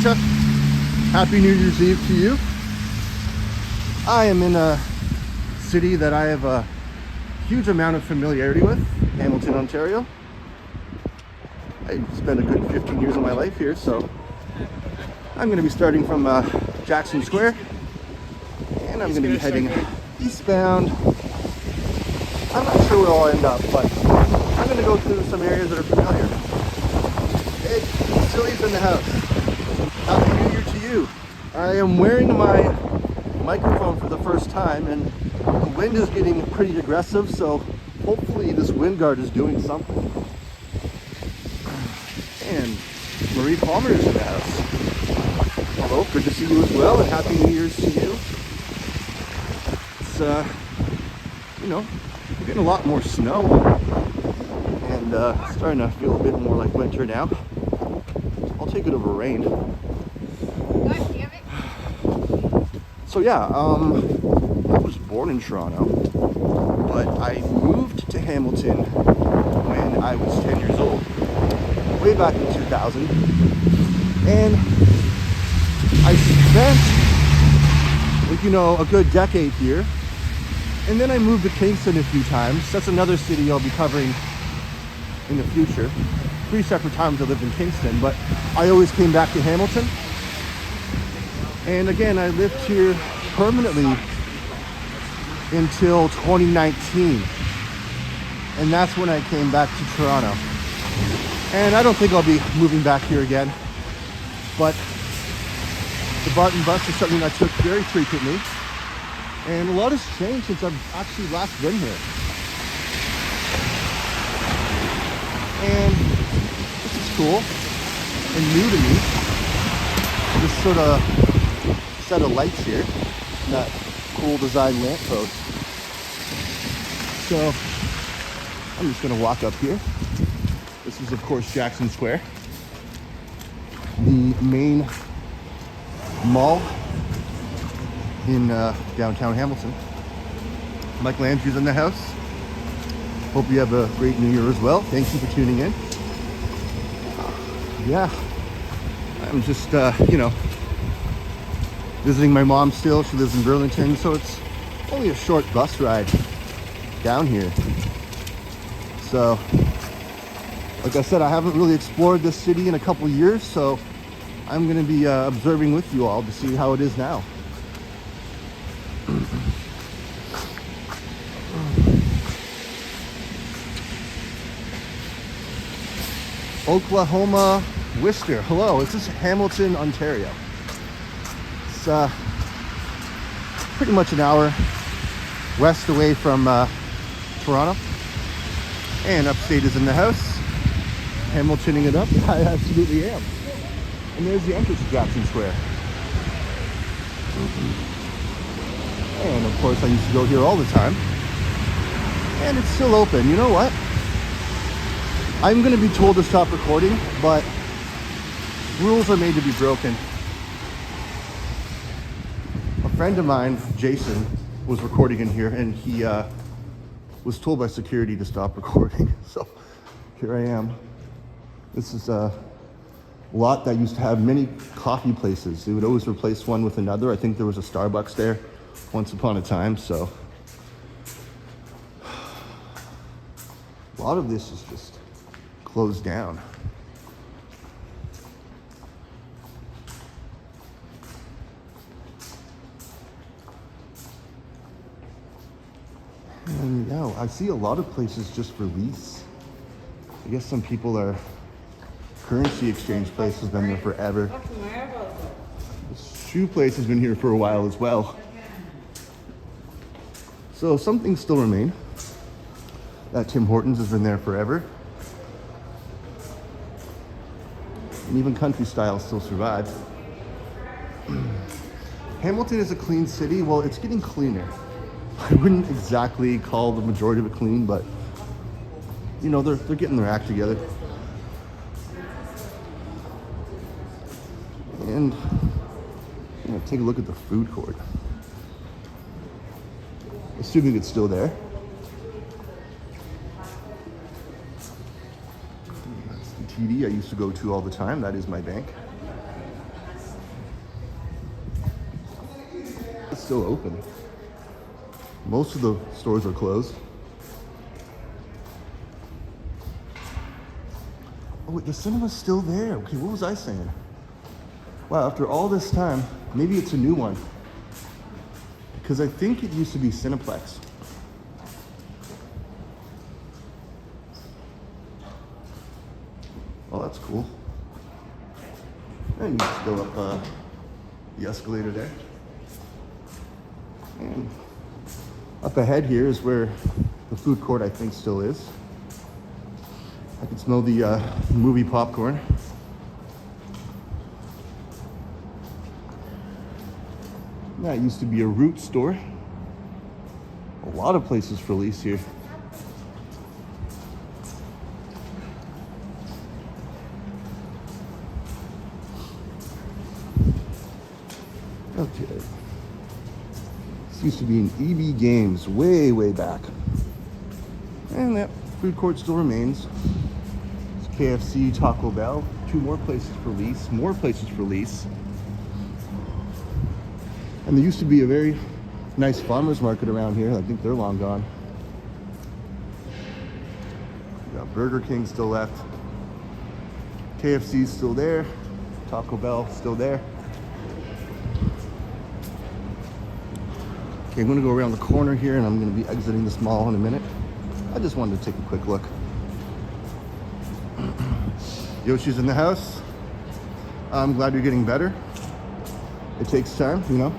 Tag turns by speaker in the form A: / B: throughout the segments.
A: Santa. Happy New Year's Eve to you. I am in a city that I have a huge amount of familiarity with, Hamilton, Ontario. I spent a good 15 years of my life here, so I'm going to be starting from Jackson Square, and I'm going to be heading eastbound. I'm not sure where I'll end up, but I'm going to go through some areas that are familiar. Hey, Silly's in the house. Happy New Year to you. I am wearing my microphone for the first time, and the wind is getting pretty aggressive, so hopefully this wind guard is doing something. And Marie Palmer is in the house. Hello, good to see you as well, and Happy New Year's to you. It's, we're getting a lot more snow, and starting to feel a bit more like winter now. I'll take it over rain.
B: God damn it.
A: So yeah, I was born in Toronto, but I moved to Hamilton when I was 10 years old, way back in 2000, and I spent, a good decade here, and then I moved to Kingston a few times. That's another city I'll be covering in the future. 3 separate times I lived in Kingston, but I always came back to Hamilton. And again, I lived here permanently until 2019. And that's when I came back to Toronto. And I don't think I'll be moving back here again. But the Barton bus is something I took very frequently. And a lot has changed since I've actually last been here. And this is cool and new to me. This sort of set of lights here, that cool design lamppost. So I'm just gonna walk up here. This is of course Jackson Square, the main mall in downtown Hamilton. Mike Landry's in the house. Hope you have a great New Year as well. Thank you for tuning in. Yeah, I'm just, visiting my mom still. She lives in Burlington, so it's only a short bus ride down here. So, like I said, I haven't really explored this city in a couple years, so I'm going to be observing with you all to see how it is now. Oklahoma Worcester. Hello, this is Hamilton, Ontario. It's pretty much an hour west away from Toronto. And Upstate is in the house. Hamiltoning it up. I absolutely am. And there's the entrance to Jackson Square. And of course I used to go here all the time. And it's still open. You know what? I'm going to be told to stop recording, but rules are made to be broken. A friend of mine, Jason, was recording in here, and he was told by security to stop recording. So here I am. This is a lot that used to have many coffee places. They would always replace one with another. I think there was a Starbucks there once upon a time, so a lot of this is just closed down. And yeah, I see a lot of places just for lease. I guess some people are currency exchange places, been there forever. This shoe place has been here for a while as well. So some things still remain. That Tim Hortons has been there forever. And even country style still survives. Hamilton is a clean city. Well, it's getting cleaner. I wouldn't exactly call the majority of it clean, but they're getting their act together. And take a look at the food court. Assuming it's still there. That's the TD I used to go to all the time. That is my bank. still open. Most of the stores are closed. Oh wait, the cinema's still there. Okay, what was I saying? Wow, after all this time, maybe it's a new one. Because I think it used to be Cineplex. Oh, that's cool. And you just go up the escalator there. And up ahead here is where the food court, I think, still is. I can smell the movie popcorn. That used to be a root store. A lot of places for lease here. Okay. This used to be an EB Games way back. And that food court still remains. It's KFC, Taco Bell, 2 more places for lease, more places for lease. And there used to be a very nice farmer's market around here. I think they're long gone. We got Burger King still left. KFC's still there. Taco Bell still there. Okay, I'm gonna go around the corner here and I'm gonna be exiting this mall in a minute. I just wanted to take a quick look. Yoshi's in the house. I'm glad you're getting better. It takes time, you know.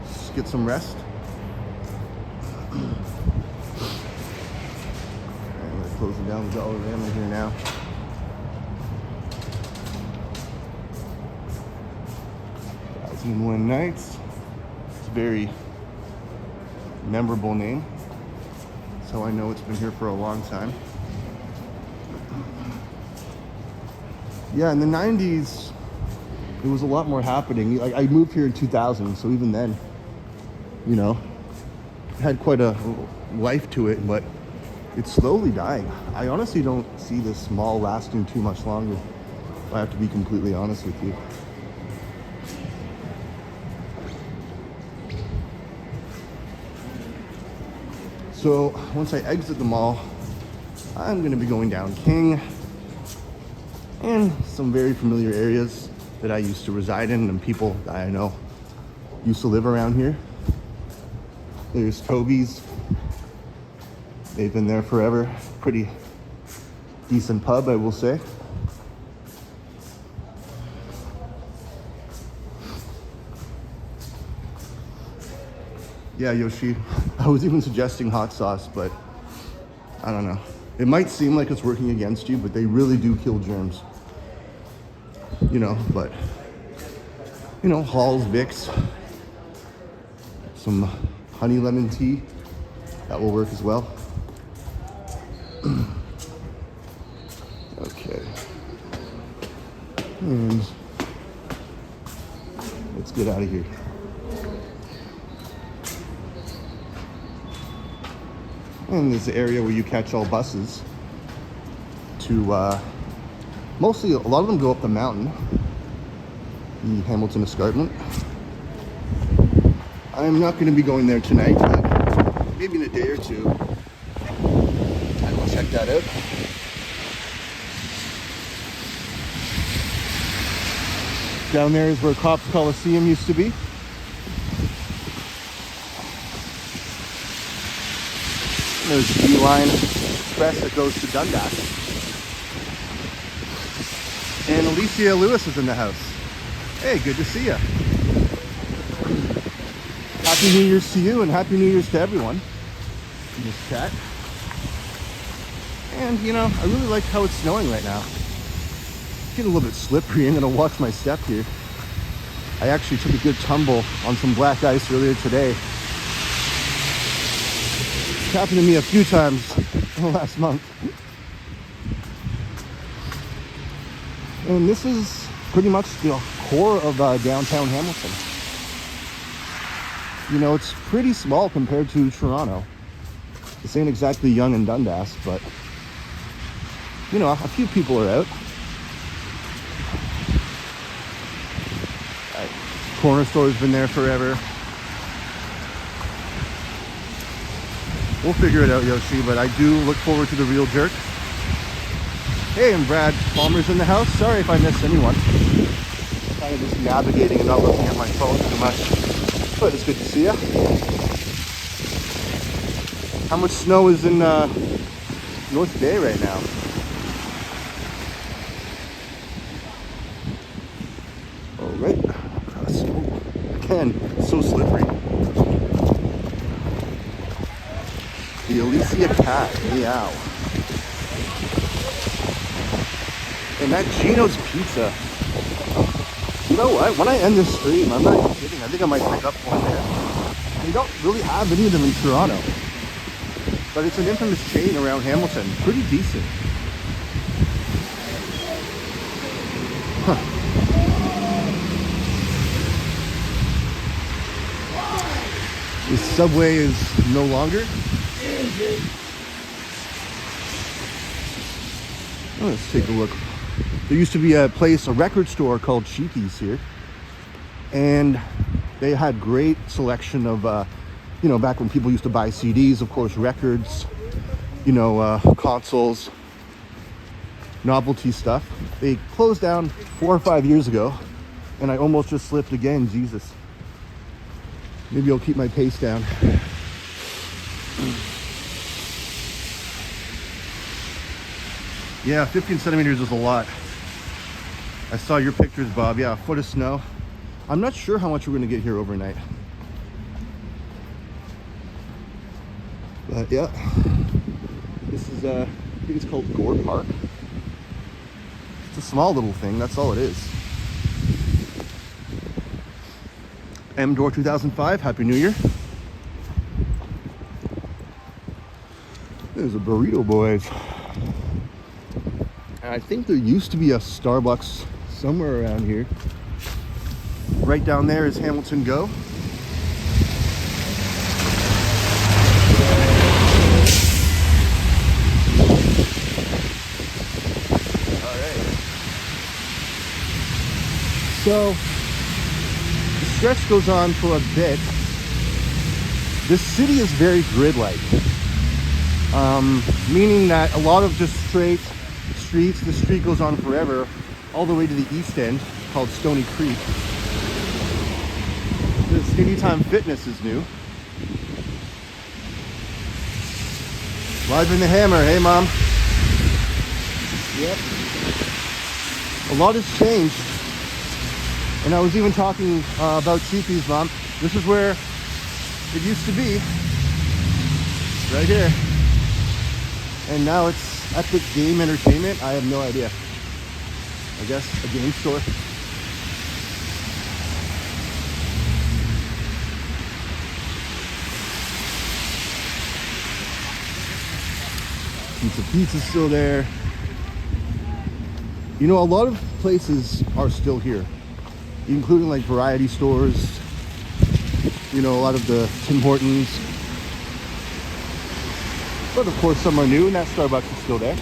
A: Just get some rest. And we're closing down the Dollarama here now. Thousand and One Nights. It's a very memorable name. So I know it's been here for a long time. Yeah, in the 90s, it was a lot more happening. Like, I moved here in 2000, so even then, you know, it had quite a life to it, but it's slowly dying. I honestly don't see this mall lasting too much longer, if I have to be completely honest with you. So once I exit the mall, I'm gonna be going down King and some very familiar areas that I used to reside in and people that I know used to live around here. There's Toby's. They've been there forever. Pretty decent pub, I will say. Yeah, Yoshi, I was even suggesting hot sauce, but I don't know. It might seem like it's working against you, but they really do kill germs. You know, but, you know, Hall's, Vicks, some honey lemon tea, that will work as well. Okay. And let's get out of here. And there's the area where you catch all buses to, mostly, a lot of them go up the mountain, the Hamilton Escarpment. I'm not going to be going there tonight, but maybe in a day or two, I will check that out. Down there is where Cops Coliseum used to be. There's the Beeline Express that goes to Dundas. And Alicia Lewis is in the house. Hey, good to see you. Happy New Year's to you and Happy New Year's to everyone in this chat. And, you know, I really like how it's snowing right now. It's getting a little bit slippery. I'm going to watch my step here. I actually took a good tumble on some black ice earlier today. It's happened to me a few times in the last month. And this is pretty much the core of downtown Hamilton. You know, it's pretty small compared to Toronto. This ain't exactly Yonge and Dundas, but, you know, a few people are out. Corner store's been there forever. We'll figure it out, Yoshi, but I do look forward to the real jerk. Hey, and Brad Palmer's in the house. Sorry if I missed anyone. Kind of just navigating and not looking at my phone too much. But it's good to see you. How much snow is in North Bay right now? All right. Again, so slippery. The Alicia cat, meow. And that Gino's Pizza. You know what? When I end this stream, I'm not even kidding. I think I might pick up one there. They don't really have any of them in Toronto. But it's an infamous chain around Hamilton. Pretty decent. Huh. The subway is no longer. Oh, let's take a look. There used to be a record store called Cheeky's here. And they had great selection of, back when people used to buy CDs, of course, records, consoles, novelty stuff. They closed down 4 or 5 years ago, and I almost just slipped again, Jesus. Maybe I'll keep my pace down. Yeah, 15 centimeters is a lot. I saw your pictures, Bob. Yeah, a foot of snow. I'm not sure how much we're going to get here overnight. But yeah, this is, I think it's called Gore Park. It's a small little thing, that's all it is. M-Door 2005, Happy New Year. There's a Burrito Boys. And I think there used to be a Starbucks somewhere around here. Right down there is Hamilton Go. Alright. So, the stretch goes on for a bit. This city is very grid-like. Meaning that a lot of just straight streets, the street goes on forever, all the way to the east end, called Stony Creek. The Skinny Time Fitness is new. Live in the Hammer, hey mom. Yep. A lot has changed. And I was even talking about Cheeky's, mom. This is where it used to be. Right here. And now it's Epic Game Entertainment. I have no idea. I guess a game store. Pizza's still there. A lot of places are still here, including like variety stores. A lot of the Tim Hortons. But of course some are new, and that Starbucks is still there.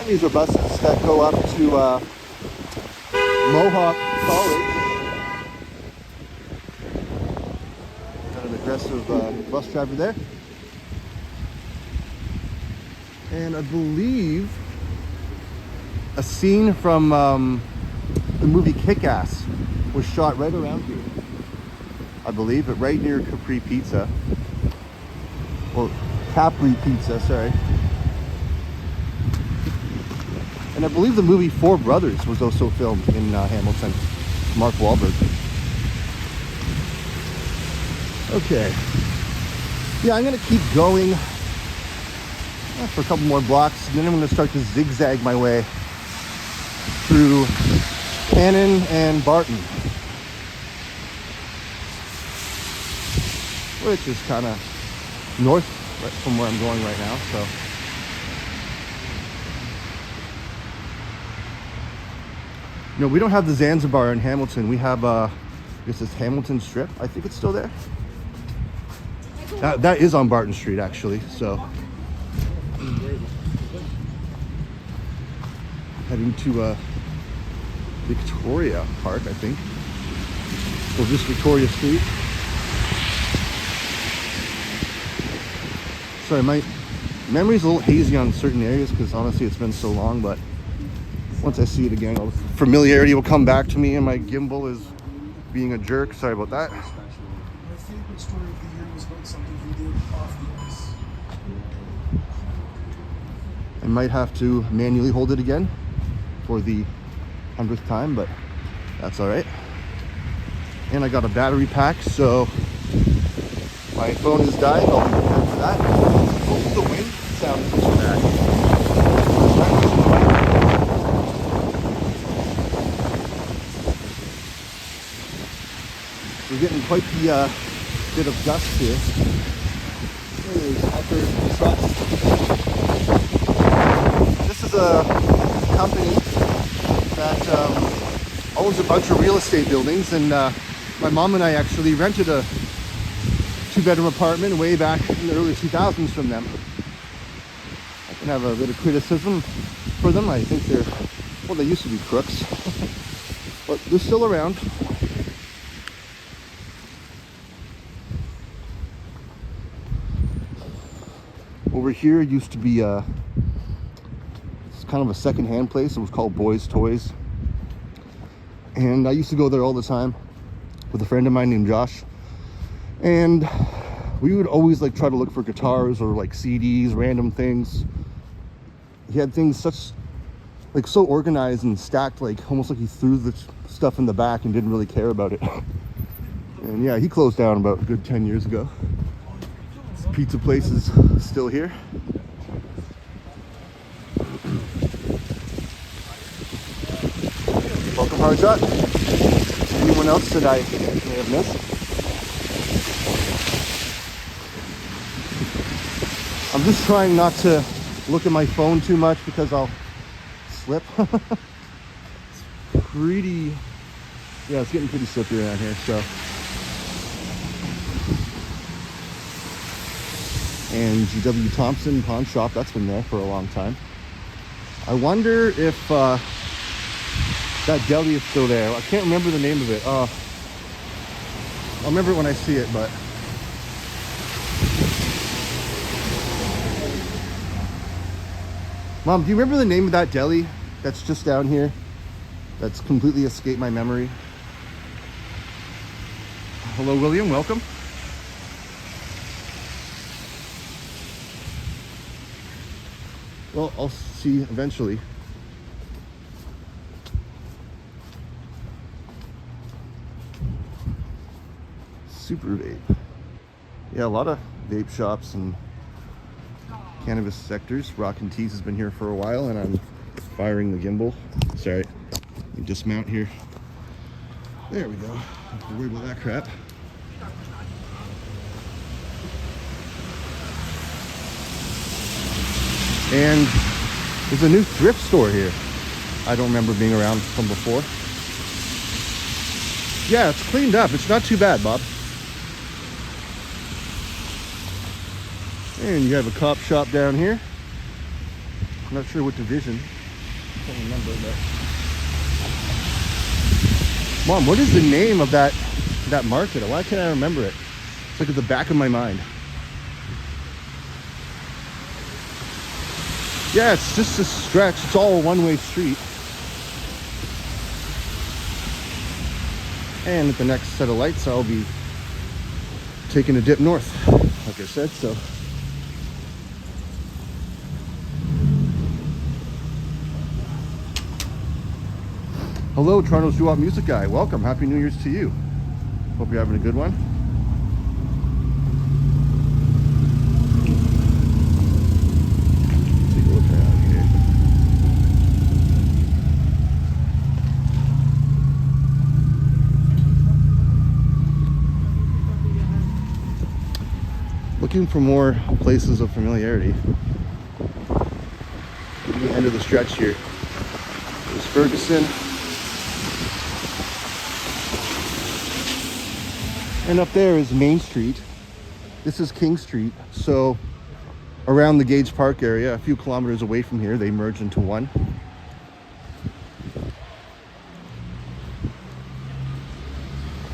A: And these are buses that go up to Mohawk College. Got an aggressive bus driver there. And I believe a scene from the movie Kick-Ass was shot right around here. I believe, but right near Capri Pizza. Or Capri Pizza, sorry. And I believe the movie Four Brothers was also filmed in Hamilton. Mark Wahlberg. Okay. Yeah, I'm gonna keep going for a couple more blocks, and then I'm gonna start to zigzag my way through Cannon and Barton, which is kind of north from where I'm going right now. So no, we don't have the Zanzibar in Hamilton. We have this is Hamilton Strip. I think it's still there. That is on Barton Street actually. So heading to Victoria Park, I think, or just Victoria Street. Sorry, my memory's a little hazy on certain areas because honestly it's been so long, but once I see it again, familiarity will come back to me, and my gimbal is being a jerk. Sorry about that.
C: My favorite story of the year was about something he did off the ice.
A: I might have to manually hold it again for the 100th time, but that's all right. And I got a battery pack, so my phone is dying. I'll be prepared for that. Hope the wind sound isn't so bad. We're getting quite the bit of dust here. There's Upper Trust. This is a company that owns a bunch of real estate buildings, and my mom and I actually rented a 2-bedroom apartment way back in the early 2000s from them. I can have a bit of criticism for them. I think they used to be crooks, but they're still around. Over here used to be it's kind of a second-hand place. It was called Boys Toys, and I used to go there all the time with a friend of mine named Josh, and we would always like try to look for guitars or like CDs, random things. He had things so organized and stacked, like almost like he threw the stuff in the back and didn't really care about it. And yeah, he closed down about a good 10 years ago. This pizza place is still here. Welcome, Hardshot. Anyone else that I may have missed? I'm just trying not to look at my phone too much because I'll slip. It's getting pretty slippery around here, so. And GW Thompson Pawn Shop, that's been there for a long time. I wonder if that deli is still there. I can't remember the name of it. I'll remember it when I see it, but. Mom, do you remember the name of that deli that's just down here? That's completely escaped my memory. Hello, William, welcome. Well, I'll see eventually. Super Vape. Yeah, a lot of vape shops and cannabis sectors. Rockin' Tees has been here for a while, and I'm firing the gimbal. Sorry, let me dismount here. There we go. Don't worry about that crap. And there's a new thrift store here. I don't remember being around from before. Yeah, it's cleaned up. It's not too bad, Bob. And you have a cop shop down here. I'm not sure what division. I can't remember, but. Mom, what is the name of that market? Why can't I remember it? It's like at the back of my mind. Yeah, it's just a stretch. It's all a one-way street. And at the next set of lights, I'll be taking a dip north, like I said, so. Hello, Toronto's doo-wop music guy. Welcome. Happy New Year's to you. Hope you're having a good one. Take a look around here. Looking for more places of familiarity. At the end of the stretch here. There's Ferguson. And up there is Main Street. This is King Street. So around the Gage Park area, a few kilometers away from here, they merge into one.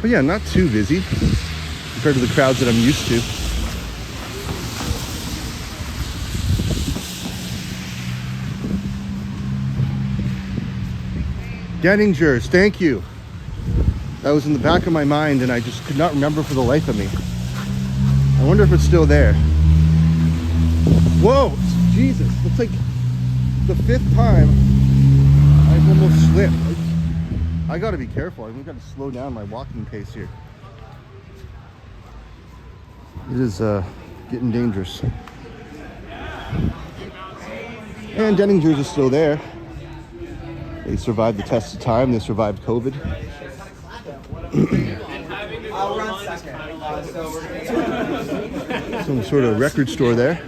A: But yeah, not too busy compared to the crowds that I'm used to. Denninger's, thank you. That was in the back of my mind and I just could not remember for the life of me. I wonder if it's still there. Whoa, Jesus, looks like the 5th time I've almost slipped. I gotta be careful. I've got to slow down my walking pace here. It is getting dangerous. And Denninger's is still there. They survived the test of time. They survived COVID. Some sort of record store there.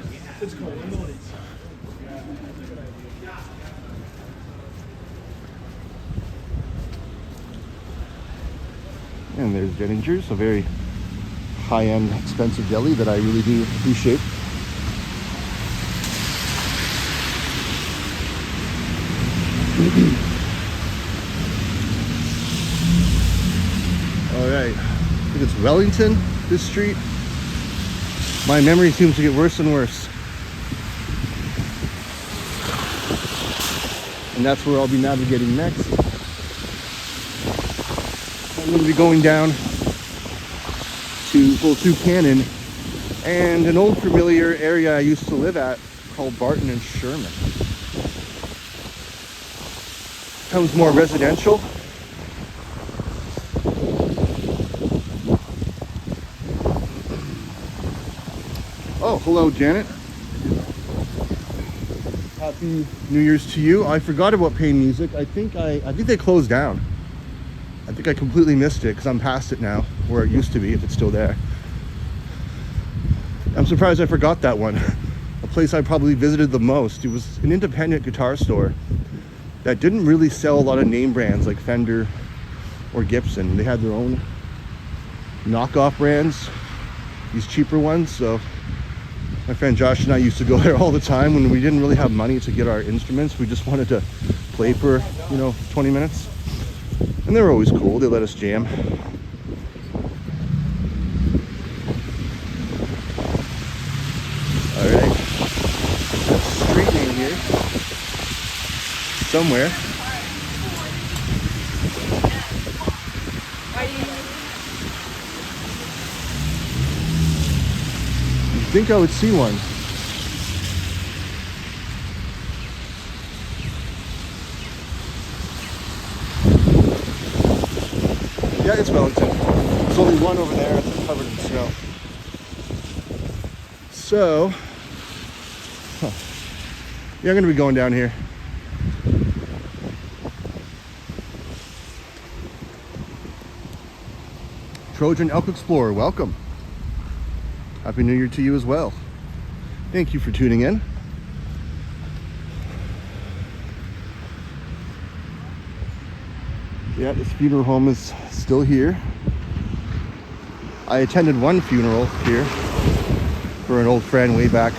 A: And there's Denninger's, a very high-end, expensive deli that I really do appreciate. All right, I think it's Wellington, this street. My memory seems to get worse and worse. And that's where I'll be navigating next. I'm going to be going down through Cannon and an old familiar area I used to live at called Barton and Sherman. Becomes more residential. Oh, hello, Janet. Happy New Year's to you. I forgot about Pay Music. I think they closed down. I think I completely missed it because I'm past it now, where it used to be, if it's still there. I'm surprised I forgot that one. A place I probably visited the most. It was an independent guitar store that didn't really sell a lot of name brands like Fender or Gibson. They had their own knockoff brands, these cheaper ones. So my friend Josh and I used to go there all the time when we didn't really have money to get our instruments. We just wanted to play for, 20 minutes. And they were always cool. They let us jam. All right. That's a street name here. Somewhere. You'd think I would see one. Yeah, it's Wellington. There's only one over there. It's covered in snow. So, yeah, I'm going to be going down here. Trojan Elk Explorer, welcome. Happy New Year to you as well. Thank you for tuning in. Yeah, this funeral home is still here. I attended one funeral here for an old friend way back,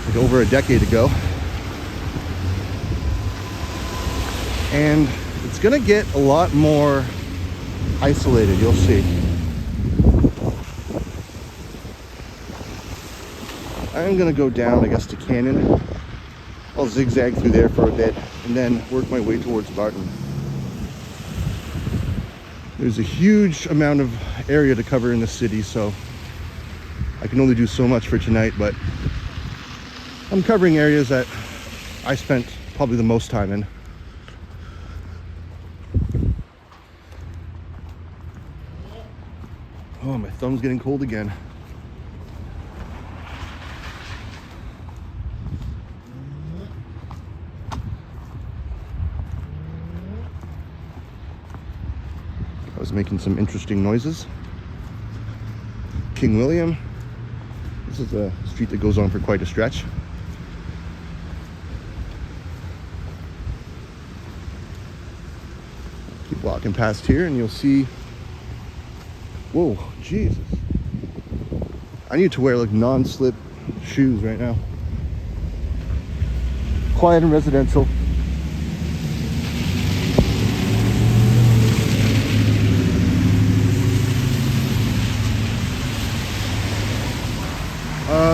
A: like over a decade ago. And it's gonna get a lot more isolated, you'll see. I'm gonna go down, I guess, to Cannon. I'll zigzag through there for a bit and then work my way towards Barton. There's a huge amount of area to cover in the city, so I can only do so much for tonight, but I'm covering areas that I spent probably the most time in. Oh, my thumb's getting cold again. I was making some interesting noises. King William. This is a street that goes on for quite a stretch. Keep walking past here and you'll see. Whoa, Jesus. I need to wear like non-slip shoes right now. Quiet and residential.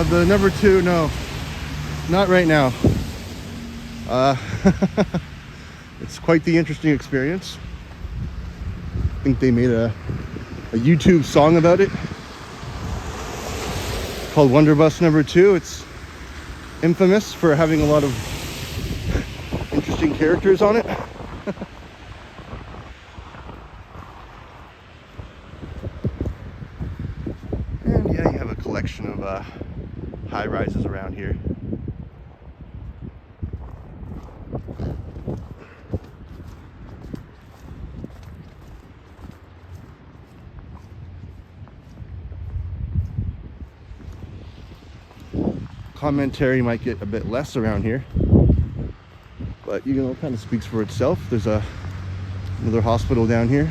A: The number 2, no, not right now. It's quite the interesting experience. I think they made a YouTube song about it called Wonder Bus Number 2. It's infamous for having a lot of interesting characters on it. And yeah, you have a collection of high rises around here. Commentary might get a bit less around here, but you know, it kind of speaks for itself. There's another hospital down here.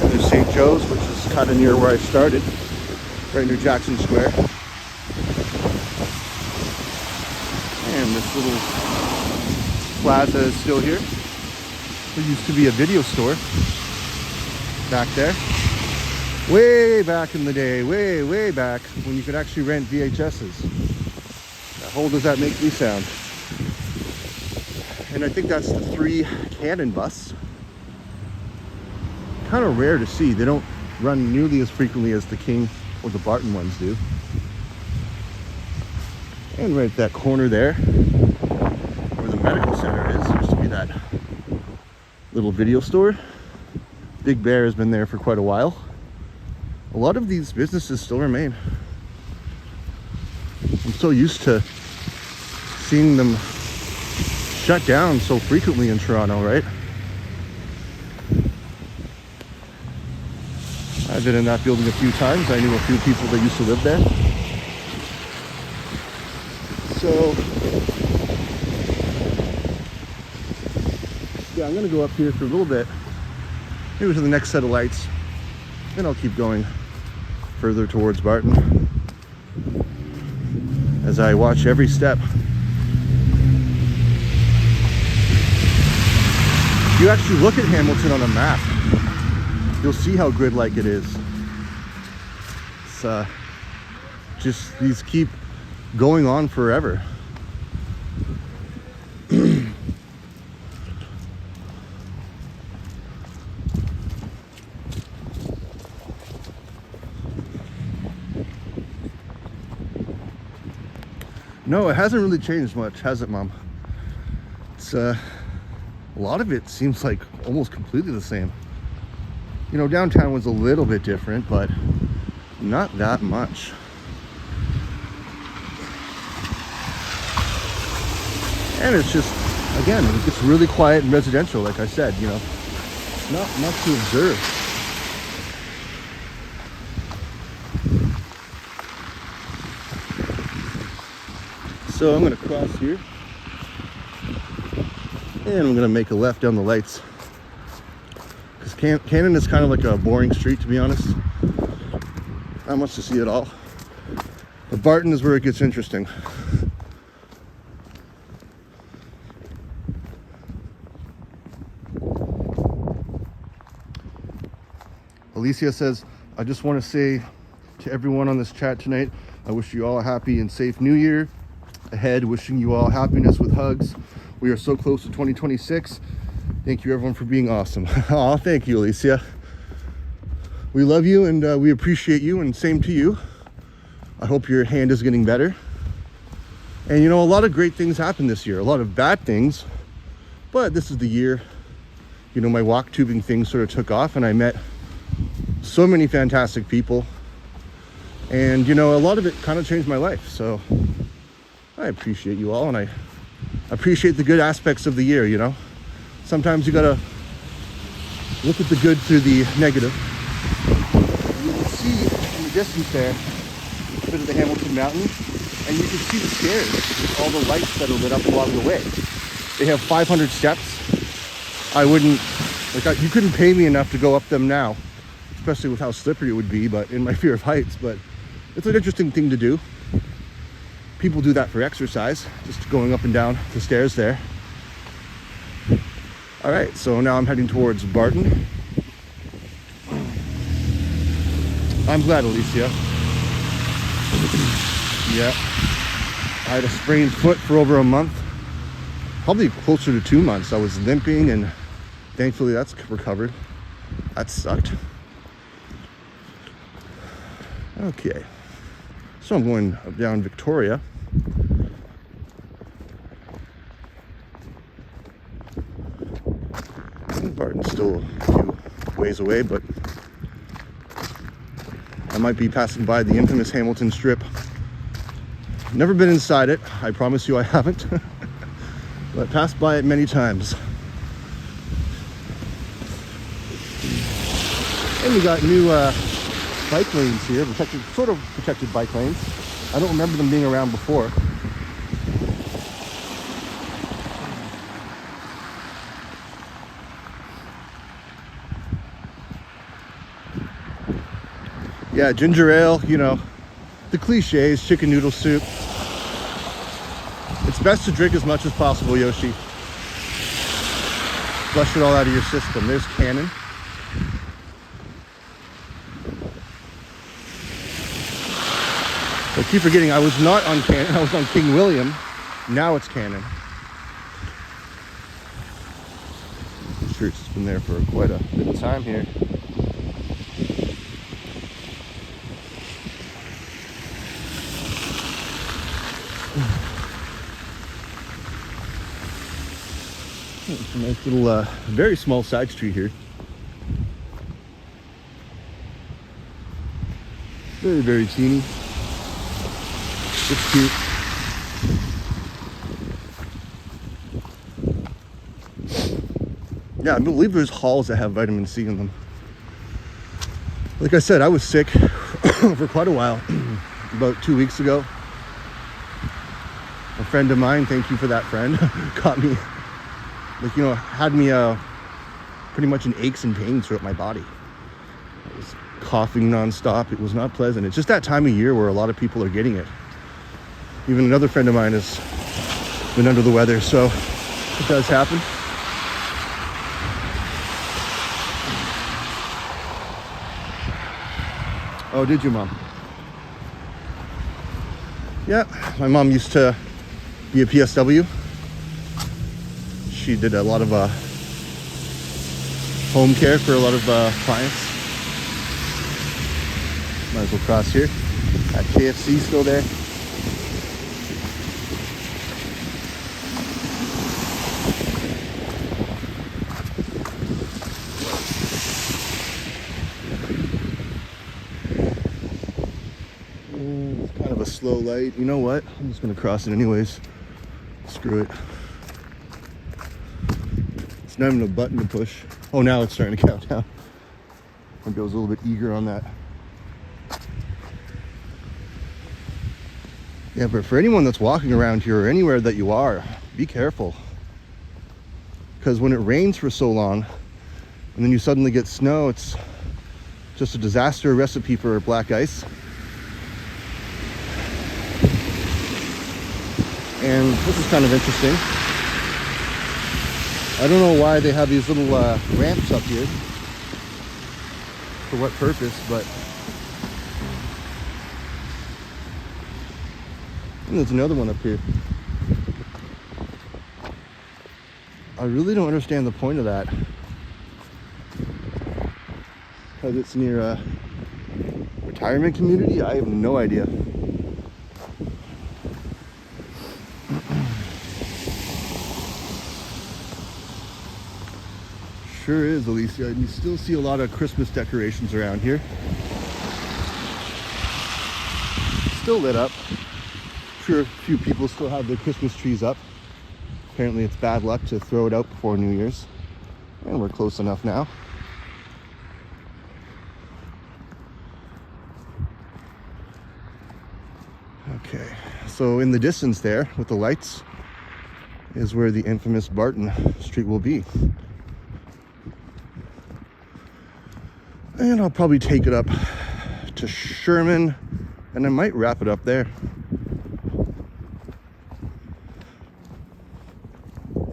A: And there's St. Joe's, which is kind of near where I started, right near Jackson Square. And this little plaza is still here. There used to be a video store back there. Way back in the day, way back, when you could actually rent VHSs. How old does that make me sound? And I think that's the 3 Canon bus. Kind of rare to see. They don't run nearly as frequently as the King or the Barton ones do. And right at that corner there, where the medical center is, used to be that little video store. Big Bear has been there for quite a while. A lot of these businesses still remain. I'm so used to seeing them shut down so frequently in Toronto, right? I've been in that building a few times. I knew a few people that used to live there. So, yeah, I'm gonna go up here for a little bit, maybe to the next set of lights, then I'll keep going further towards Barton as I watch every step. If you actually look at Hamilton on a map, you'll see how grid-like it is. It's just, these keep going on forever. No, it hasn't really changed much, has it, Mom? It's a lot of it seems like almost completely the same. You know, downtown was a little bit different, but not that much. And it's just, again, it gets really quiet and residential, like I said, you know. Not much to observe. So I'm gonna cross here, and I'm gonna make a left down the lights. Because Cannon is kind of like a boring street, to be honest. Not much to see at all. But Barton is where it gets interesting. Alicia says, I just want to say to everyone on this chat tonight, I wish you all a happy and safe new year ahead, wishing you all happiness with hugs. We are so close to 2026. Thank you everyone for being awesome. Aw, thank you, Alicia. We love you and we appreciate you, and same to you. I hope your hand is getting better. And you know, a lot of great things happened this year, a lot of bad things, but this is the year, you know, my walk tubing thing sort of took off and I met so many fantastic people. And you know, a lot of it kind of changed my life. So I appreciate you all, and I appreciate the good aspects of the year, you know. Sometimes you gotta look at the good through the negative. And you can see in the distance there a bit of the Hamilton Mountain, and you can see the stairs with all the lights that are lit up along the way. They have 500 steps. I wouldn't, you couldn't pay me enough to go up them now, especially with how slippery it would be, but in my fear of heights. But it's an interesting thing to do. People do that for exercise, just going up and down the stairs there. All right, so now I'm heading towards Barton. I'm glad, Alicia. Yeah, I had a sprained foot for over a month, probably closer to 2 months. I was limping, and thankfully that's recovered. That sucked. Okay, so I'm going down Victoria. Barton's still a few ways away, but I might be passing by the infamous Hamilton Strip. Never been inside it, I promise you I haven't, but passed by it many times. And we got new bike lanes here, sort of protected bike lanes. I don't remember them being around before. Yeah, ginger ale, you know, the cliches, chicken noodle soup. It's best to drink as much as possible, Yoshi. Flush it all out of your system. There's Cannon. I keep forgetting I was not on Cannon, I was on King William. Now it's Cannon. I'm sure it's been there for quite a bit of time here. It's a nice little, very small side street here. Very, very teeny. It's cute. Yeah, I believe there's halls that have vitamin C in them. Like I said, I was sick for quite a while. About 2 weeks ago. A friend of mine, thank you for that friend, got me, like, you know, had me pretty much in aches and pains throughout my body. I was coughing nonstop. It was not pleasant. It's just that time of year where a lot of people are getting it. Even another friend of mine has been under the weather, so it does happen. Oh, did you, Mom? Yeah, my mom used to be a PSW. She did a lot of home care for a lot of clients. Might as well cross here. That KFC still there. It's kind of a slow light. You know what? I'm just gonna cross it anyways. Screw it. It's not even a button to push. Oh, now it's starting to count down. Maybe I was a little bit eager on that. Yeah, but for anyone that's walking around here or anywhere that you are, be careful. Because when it rains for so long and then you suddenly get snow, it's just a disaster recipe for black ice. And this is kind of interesting. I don't know why they have these little ramps up here. For what purpose, but... And there's another one up here. I really don't understand the point of that. Because it's near a retirement community? I have no idea. Sure is, Alicia. And you still see a lot of Christmas decorations around here. Still lit up. Sure, a few people still have their Christmas trees up. Apparently it's bad luck to throw it out before New Year's. And we're close enough now. Okay, so in the distance there with the lights is where the infamous Barton Street will be. And I'll probably take it up to Sherman, and I might wrap it up there.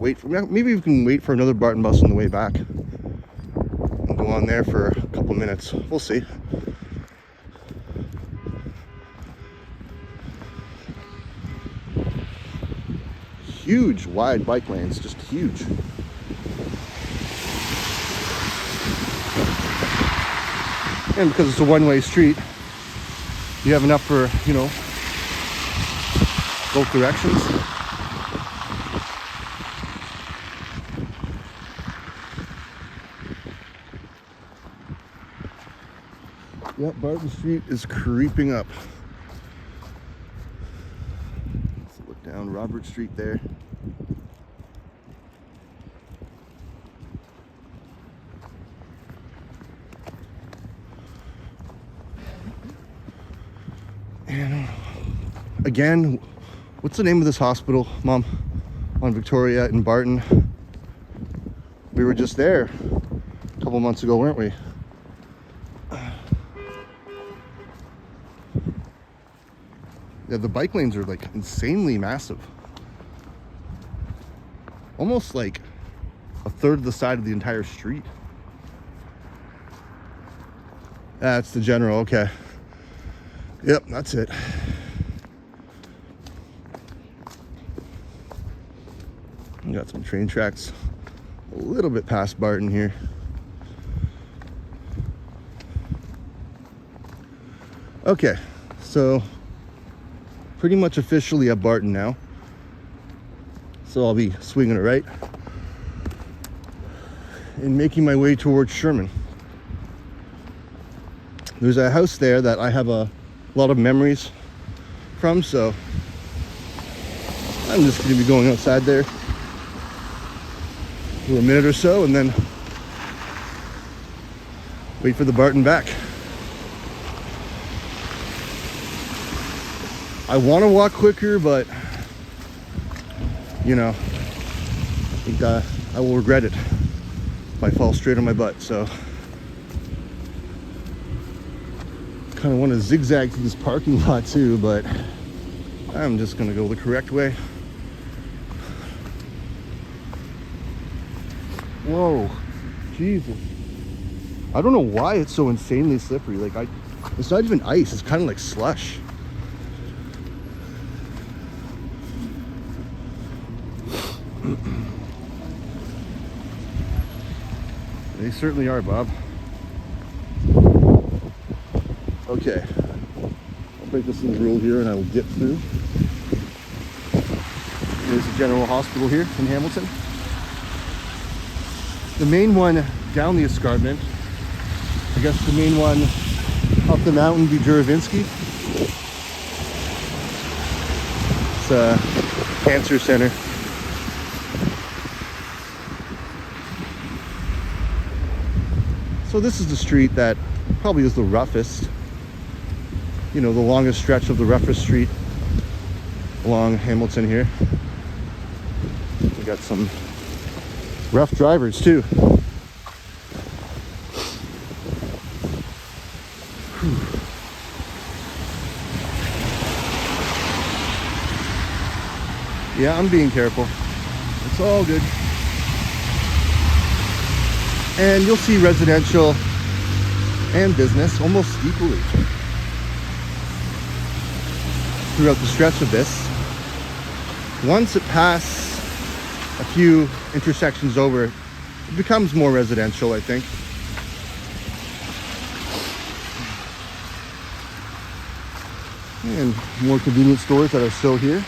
A: Maybe we can wait for another Barton bus on the way back and go on there for a couple minutes. We'll see. huge wide bike lanes, just huge. And because it's a one-way street, you have enough for, you know, both directions. Yep, Barton Street is creeping up. Let's look down Robert Street there. And again, what's the name of this hospital, Mom? On Victoria in Barton. We were just there a couple months ago, weren't we? Yeah, the bike lanes are like insanely massive. Almost like a third of the side of the entire street. That's the General, okay. Yep, that's it. We got some train tracks a little bit past Barton here. Okay, so pretty much officially at Barton now. So I'll be swinging it right and making my way towards Sherman. There's a house there that I have a lot of memories from, so I'm just going to be going outside there for a minute or so and then wait for the Barton back. I want to walk quicker, but you know, I think I will regret it if I fall straight on my butt. So kind of want to zigzag through this parking lot too, but I'm just gonna go the correct way. Whoa, Jesus. I don't know why it's so insanely slippery. Like it's not even ice, it's kind of like slush. They certainly are, Bob. Okay, I'll break this little rule here and I will dip through. There's the General Hospital here in Hamilton. The main one down the escarpment, I guess the main one up the mountain would be Juravinski. It's a cancer center. So this is the street that probably is the roughest, you know, the longest stretch of the roughest street along Hamilton here. We got some rough drivers too. Whew. Yeah, I'm being careful. It's all good. And you'll see residential and business almost equally throughout the stretch of this. Once it passes a few intersections over, it becomes more residential, I think. And more convenience stores that are still here.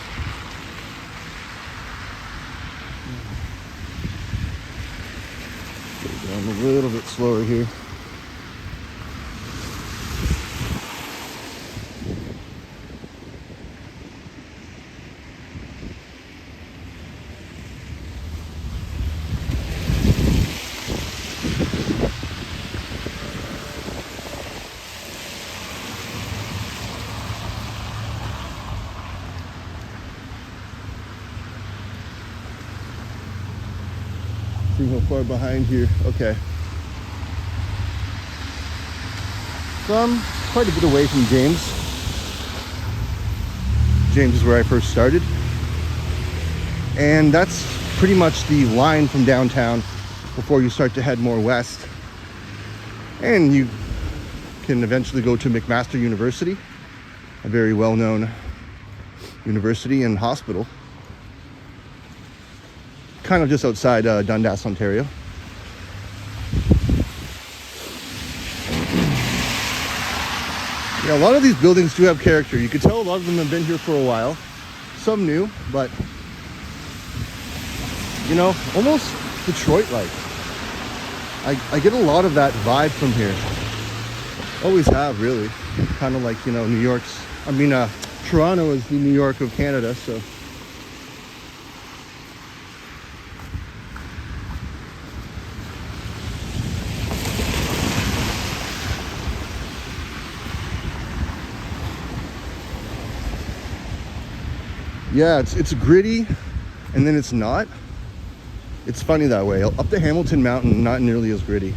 A: Go down a little bit slower here. See how far behind here. Okay. So I'm quite a bit away from James. James is where I first started. And that's pretty much the line from downtown before you start to head more west. And you can eventually go to McMaster University, a very well-known university and hospital. kind of just outside Dundas, Ontario. Yeah, a lot of these buildings do have character. You could tell a lot of them have been here for a while. Some new, but you know, almost Detroit-like. I get a lot of that vibe from here. Always have, really. Kind of like, you know, Toronto is the New York of Canada, so. Yeah, it's gritty, and then it's not. It's funny that way. Up the Hamilton Mountain, not nearly as gritty.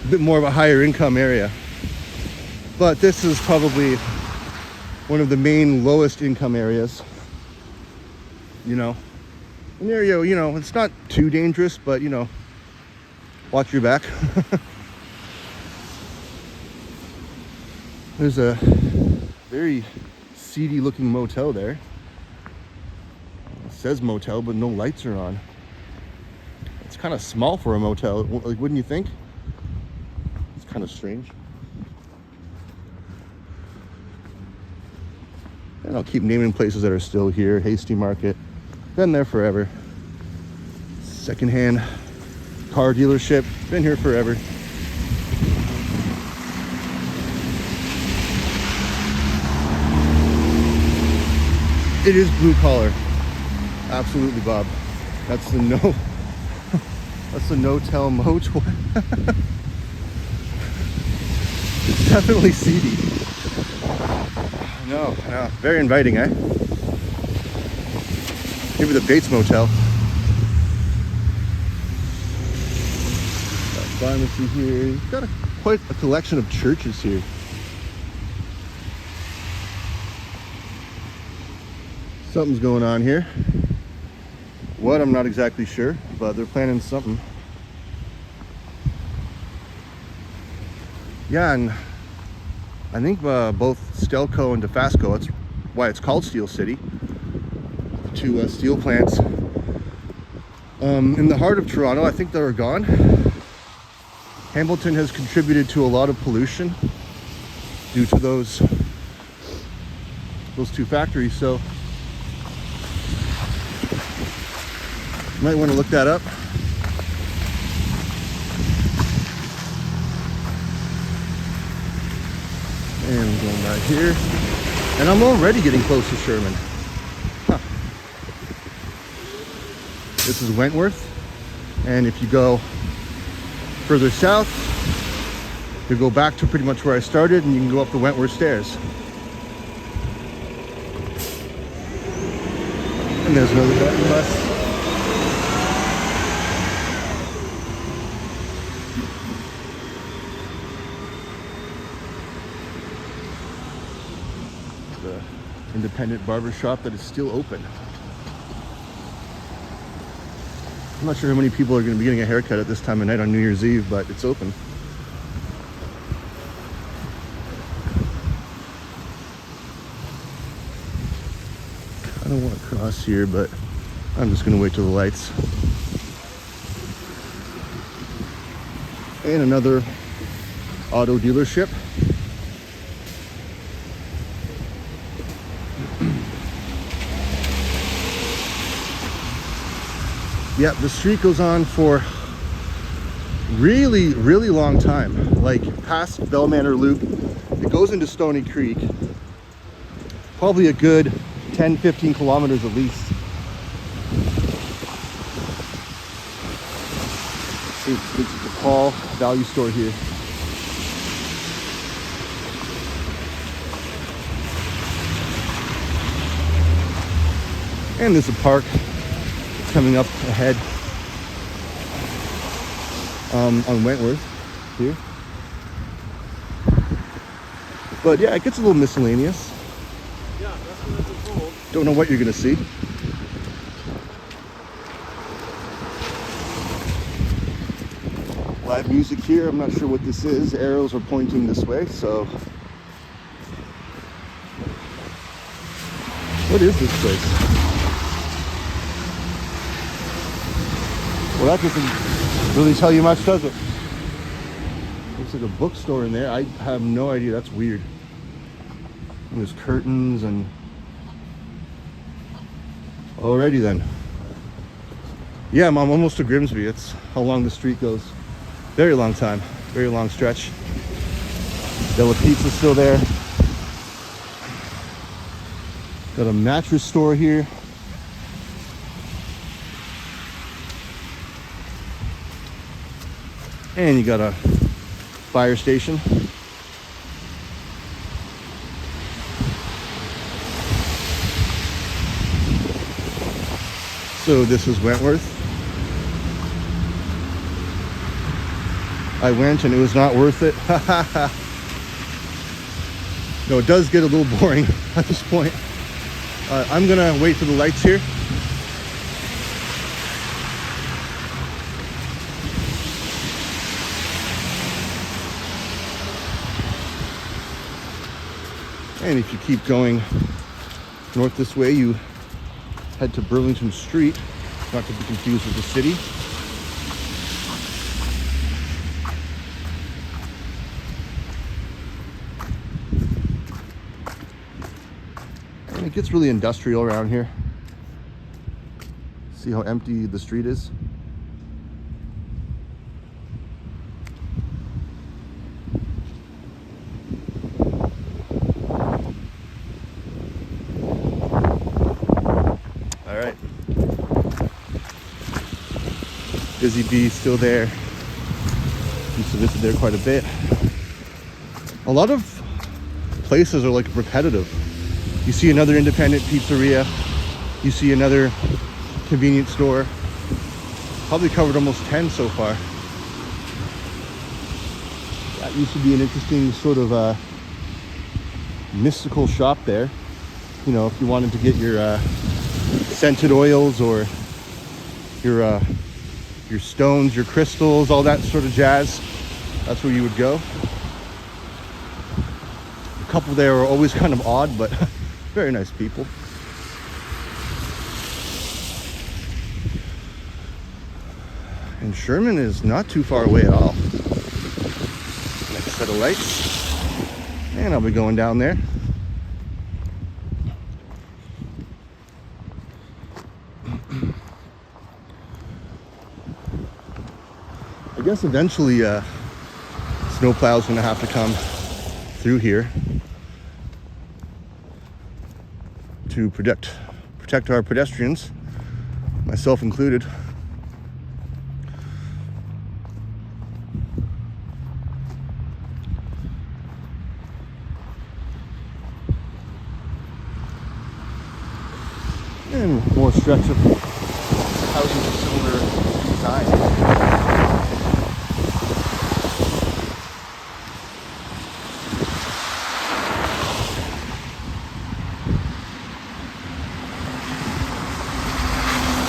A: A bit more of a higher income area. But this is probably one of the main lowest income areas. You know, an area, you know, it's not too dangerous, but you know, watch your back. There's a very seedy looking motel there. It says motel, but no lights are on. It's kind of small for a motel, like, wouldn't you think? It's kind of strange. And I'll keep naming places that are still here. Hasty Market, been there forever. Secondhand car dealership, been here forever. It is blue collar. Absolutely, Bob. That's the that's the no-tell motel. It's definitely seedy. No, very inviting, eh? Maybe the Bates Motel. Got a pharmacy here. Got quite a collection of churches here. Something's going on here. What, I'm not exactly sure, but they're planning something. Yeah, and I think both Stelco and Dofasco, that's why it's called Steel City. The two steel plants in the heart of Toronto. I think they're gone. Hamilton has contributed to a lot of pollution due to those two factories, so you might want to look that up. And I'm going right here. And I'm already getting close to Sherman. Huh. This is Wentworth. And if you go further south, you go back to pretty much where I started, and you can go up the Wentworth stairs. And there's another bus. Independent barber shop that is still open. I'm not sure how many people are going to be getting a haircut at this time of night on New Year's Eve, but it's open. I don't want to cross here, but I'm just going to wait till the lights. And another auto dealership. Yeah, the street goes on for really, really long time. Like past Bell Manor Loop, it goes into Stony Creek. Probably a good 10, 15 kilometers at least. It's the Paul value store here. And there's a park coming up ahead on Wentworth here. But yeah, it gets a little miscellaneous.
C: Yeah, that's what I've been told.
A: Don't know what you're gonna see. Live music here. I'm not sure what this is. Arrows are pointing this way, so what is this place? Well, that doesn't really tell you much, does it? Looks like a bookstore in there. I have no idea. That's weird. And there's curtains and... Alrighty then. Yeah, I'm almost to Grimsby. It's how long the street goes. Very long time. Very long stretch. Bella Pizza's still there. Got a mattress store here. And you got a fire station. So this is Wentworth. I went and it was not worth it. No, it does get a little boring at this point. I'm gonna wait for the lights here. And if you keep going north this way, you head to Burlington Street, not to be confused with the city. And it gets really industrial around here. See how empty the street is? Busy Bee still there. Used to visit there quite a bit. A lot of places are like repetitive. You see another independent pizzeria. You see another convenience store. Probably covered almost 10 so far. That used to be an interesting sort of mystical shop there. You know, if you wanted to get your scented oils or your stones, your crystals, all that sort of jazz, that's where you would go. A couple there are always kind of odd, but very nice people. And Sherman is not too far away at all. Next set of lights. And I'll be going down there. I guess eventually snowplow's gonna have to come through here to protect our pedestrians, myself included. And more stretch of houses of similar design.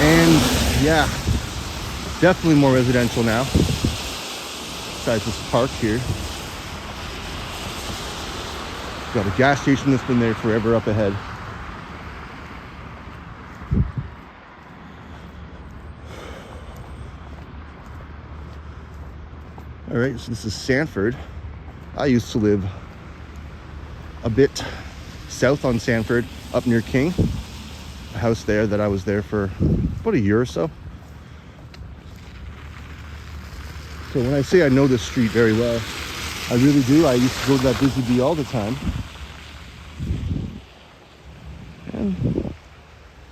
A: And yeah, definitely more residential now. Besides this park here. Got a gas station that's been there forever up ahead. All right, so this is Sanford. I used to live a bit south on Sanford, up near King. A house there that I was there for about a year or so. So when I say I know this street very well, I really do. I used to go to that Busy Bee all the time. And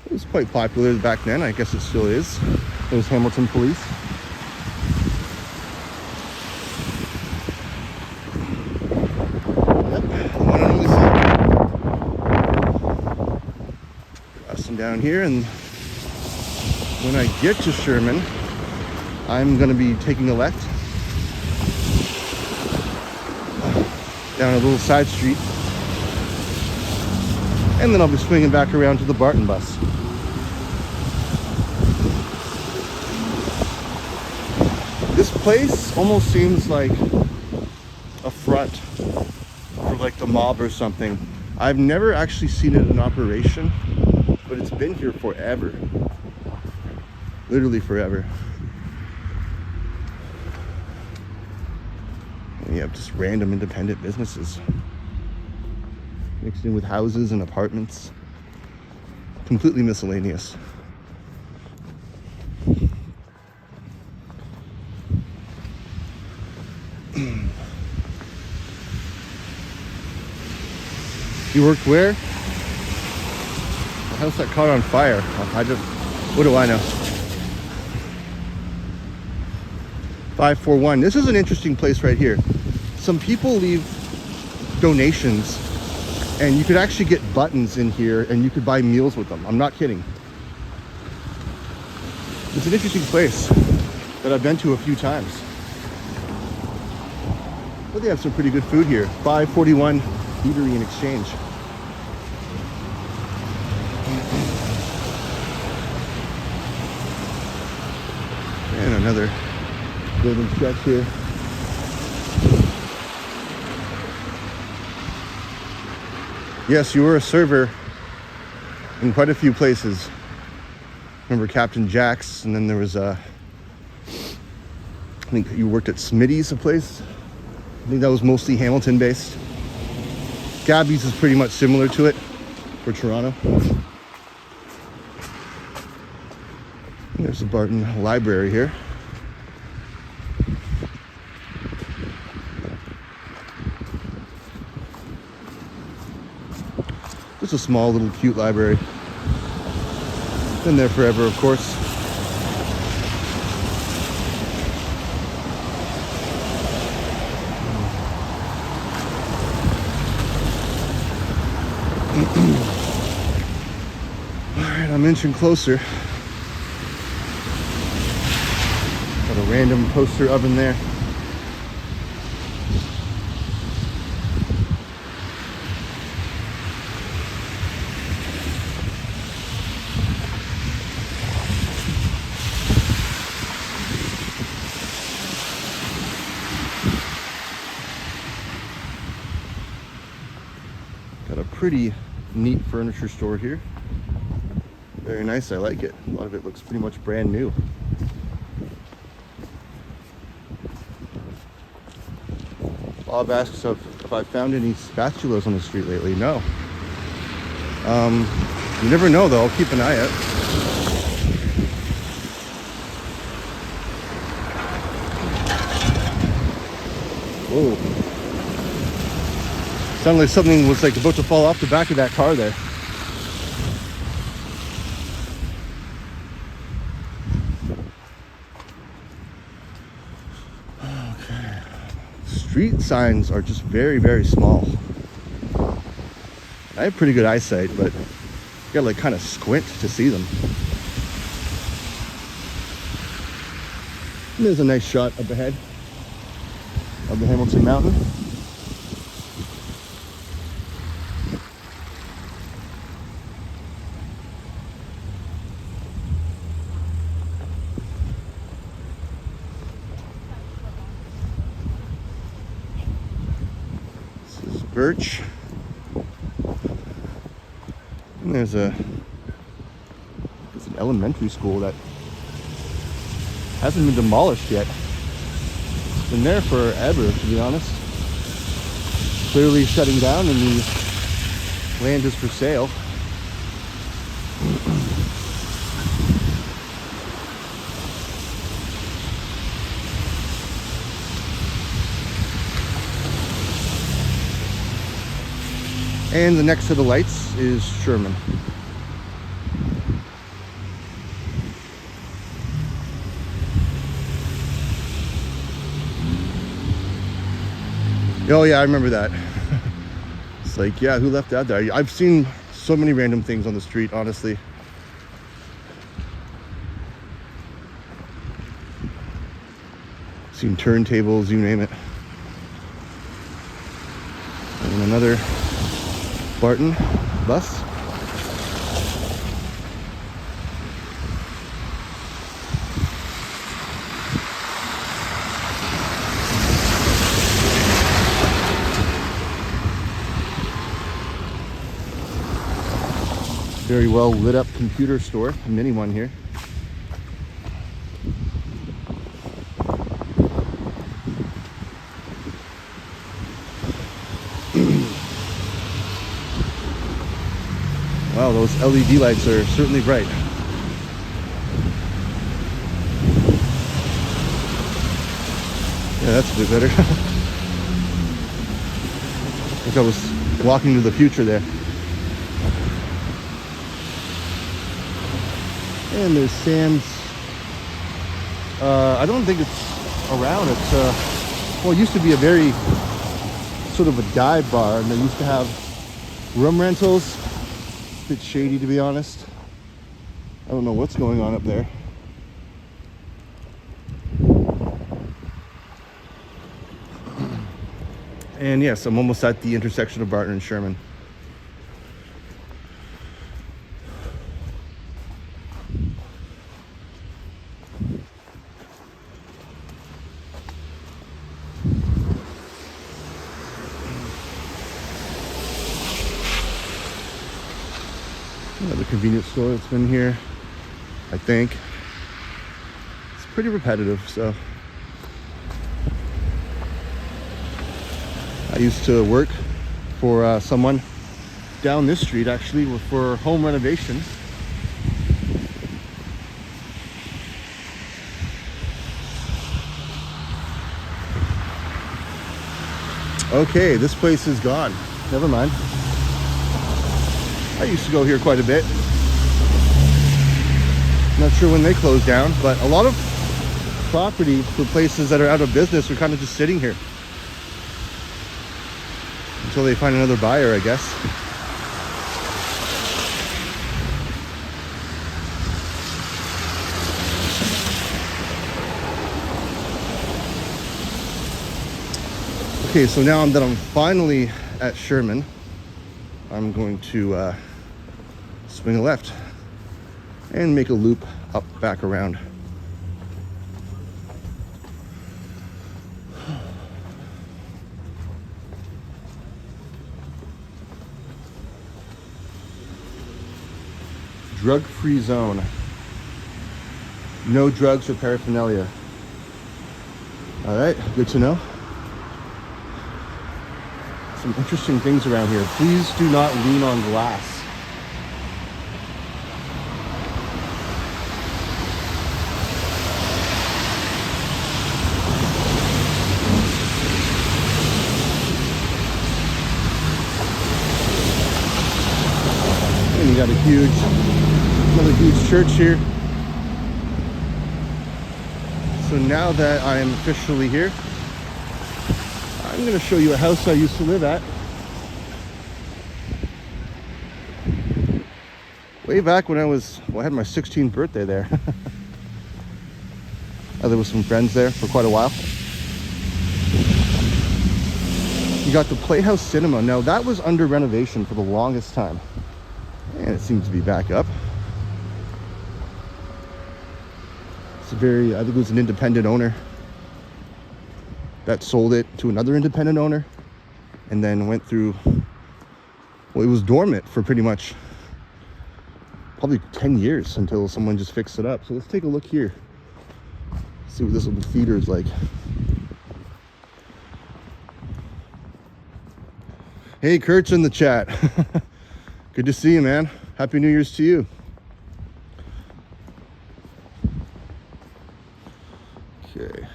A: it was quite popular back then. I guess it still is. It was Hamilton Police. Down here, and when I get to Sherman, I'm going to be taking a left down a little side street, and then I'll be swinging back around to the Barton bus. This place almost seems like a front for like the mob or something. I've never actually seen it in operation, but it's been here forever. Literally forever. And you have just random independent businesses mixed in with houses and apartments. Completely miscellaneous. You worked where? The house that caught on fire. What do I know? 541. This is an interesting place right here. Some people leave donations, and you could actually get buttons in here, and you could buy meals with them. I'm not kidding. It's an interesting place that I've been to a few times. But they have some pretty good food here. 541 Eatery and Exchange. And another building stretch here. Yes, you were a server in quite a few places. Remember Captain Jack's, and then there was I think you worked at Smitty's, a place. I think that was mostly Hamilton based. Gabby's is pretty much similar to it for Toronto. There's the Barton Library here. Just a small little cute library. Been there forever, of course. Alright, I'm inching closer. Got a random toaster oven there. Got a pretty neat furniture store here. Very nice, I like it. A lot of it looks pretty much brand new. Bob asks if I found any spatulas on the street lately. No. You never know though, I'll keep an eye out. Whoa. Sounded like something was like about to fall off the back of that car there. Okay. Street signs are just very, very small. I have pretty good eyesight, but you gotta like kind of squint to see them. And there's a nice shot up ahead of the Hamilton Mountain. This is Birch. And there's an elementary school that hasn't been demolished yet. It's been there forever, to be honest. Clearly shutting down, and the land is for sale. And the next to the lights is Sherman. Oh yeah, I remember that. It's like, yeah, who left that there? I've seen so many random things on the street, honestly. Seen turntables, you name it. And another Barton bus. Very well lit up computer store, a mini one here. those LED lights are certainly bright. Yeah, that's a bit better. Like I was walking to the future there. And there's Sam's. I don't think it's around. It's well, it used to be a very sort of a dive bar, and they used to have room rentals. A bit shady, to be honest. I don't know what's going on up there. And yes, I'm almost at the intersection of Barton and Sherman. Another convenience store that's been here, I think. It's pretty repetitive, so. I used to work for someone down this street, actually, for home renovation. Okay, this place is gone. Never mind. I used to go here quite a bit. Not sure when they closed down, but a lot of property for places that are out of business are kind of just sitting here until they find another buyer, I guess. Okay, so now that I'm finally at Sherman, I'm going to swing a left and make a loop up back around. Drug-free zone. No drugs or paraphernalia. All right, good to know. Some interesting things around here. Please do not lean on glass. And you got another huge church here. So now that I am officially here, I'm going to show you a house I used to live at. Way back when I had my 16th birthday there. I lived with some friends there for quite a while. You got the Playhouse Cinema. Now that was under renovation for the longest time. And it seems to be back up. It's I think it was an independent owner that sold it to another independent owner and then went through, well, it was dormant for pretty much probably 10 years until someone just fixed it up. So let's take a look here. See what this little theater is like. Hey, Kurt's in the chat. Good to see you, man. Happy New Year's to you. Okay.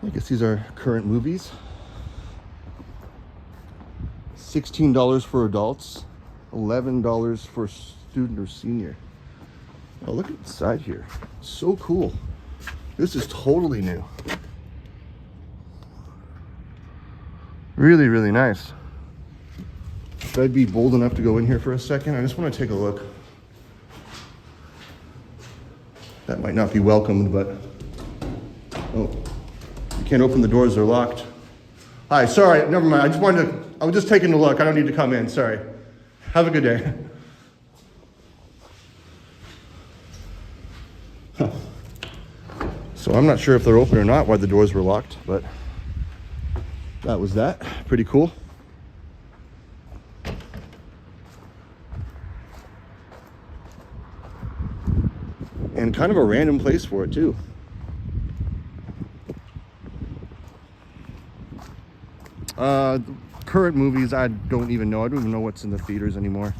A: I guess these are current movies. $16 for adults, $11 for student or senior. Oh, look at the side here. So cool. This is totally new. Really, really nice. Should I be bold enough to go in here for a second? I just want to take a look. That might not be welcomed, but... Oh, you can't open the doors, they're locked. Hi, sorry, never mind. I was just taking a look. I don't need to come in, sorry. Have a good day. Huh. So I'm not sure if they're open or not, why the doors were locked, but that was that. Pretty cool. And kind of a random place for it too. current movies, I don't even know. I don't even know what's in the theaters anymore.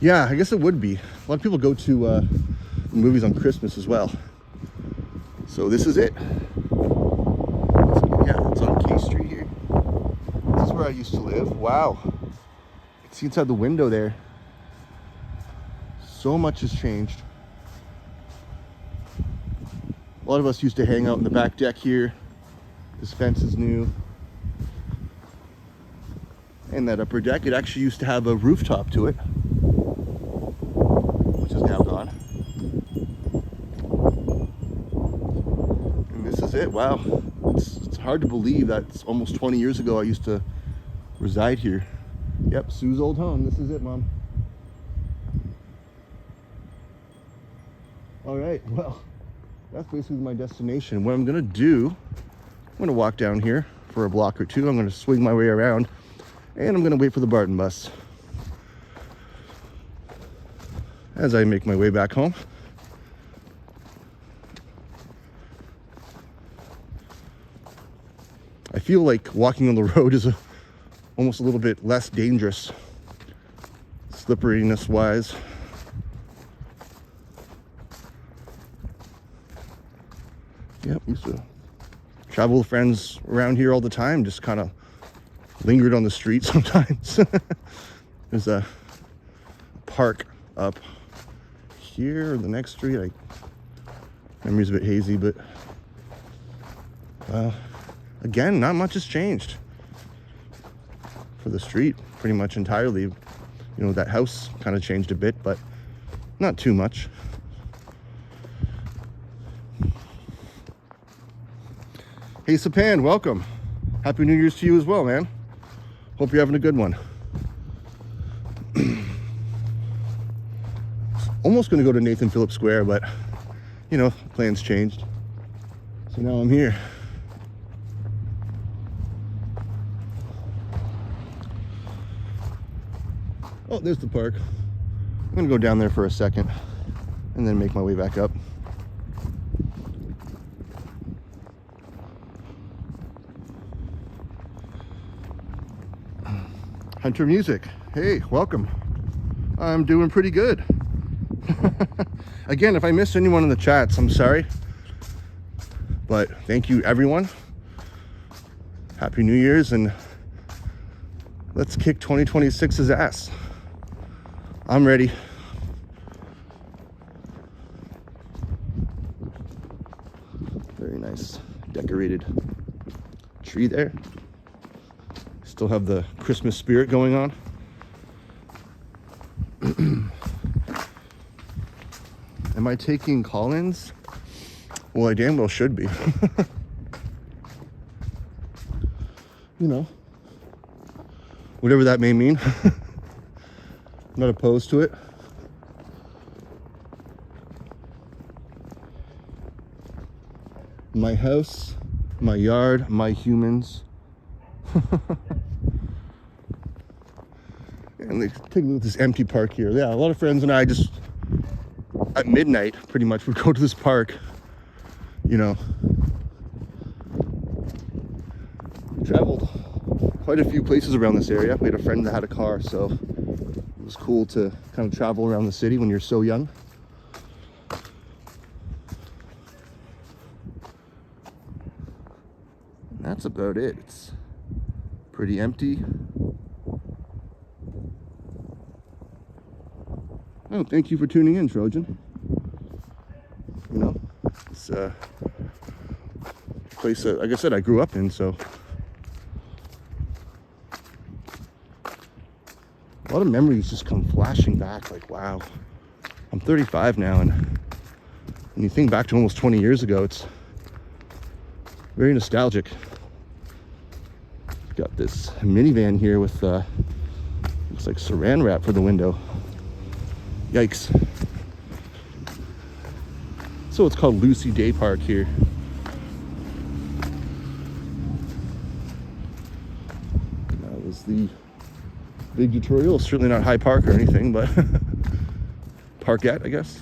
A: Yeah, I guess it would be. A lot of people go to movies on Christmas as well. So this is it. Yeah, it's on K Street here. This is where I used to live. Wow. You can see inside the window there. So much has changed. A lot of us used to hang out in the back deck here. This fence is new. And that upper deck, it actually used to have a rooftop to it, which is now gone. And this is it. Wow. It's hard to believe that it's almost 20 years ago I used to reside here. Yep, Sue's old home. This is it, Mom. All right, well, that's basically my destination. What I'm gonna do, I'm gonna walk down here for a block or two. I'm gonna swing my way around, and I'm gonna wait for the Barton bus as I make my way back home. I feel like walking on the road is almost a little bit less dangerous, slipperiness wise. Yep, used to travel with friends around here all the time, just kind of lingered on the street sometimes. There's a park up here, or the next street. Memory's a bit hazy, but again, not much has changed for the street, pretty much entirely. You know, that house kind of changed a bit, but not too much. Hey Sapan, welcome. Happy New Year's to you as well, man. Hope you're having a good one. Almost gonna go to Nathan Phillips Square, but you know, plans changed. So now I'm here. Oh, there's the park. I'm gonna go down there for a second and then make my way back up. Hunter Music, hey, welcome. I'm doing pretty good. Again, if I missed anyone in the chats, I'm sorry. But thank you, everyone. Happy New Year's, and let's kick 2026's ass. I'm ready. Very nice decorated tree there. Still have the Christmas spirit going on. Am I taking call-ins? Well, I damn well should be. You know, whatever that may mean. I'm not opposed to it. My house, my yard, my humans. And they take a look at this empty park here. Yeah, a lot of friends and I just at midnight pretty much would go to this park, you know. We traveled quite a few places around this area. We had a friend that had a car, so it was cool to kind of travel around the city when you're so young. And that's about it. It's pretty empty. Oh, thank you for tuning in, Trojan. You know, it's a place that, like I said, I grew up in, so a lot of memories just come flashing back. Like, wow, I'm 35 now, and when you think back to almost 20 years ago, it's very nostalgic. Got this minivan here with looks like saran wrap for the window. Yikes. So it's called Lucy Day Park here. That was the big tutorial. Certainly not High Park or anything, but Parkette, I guess.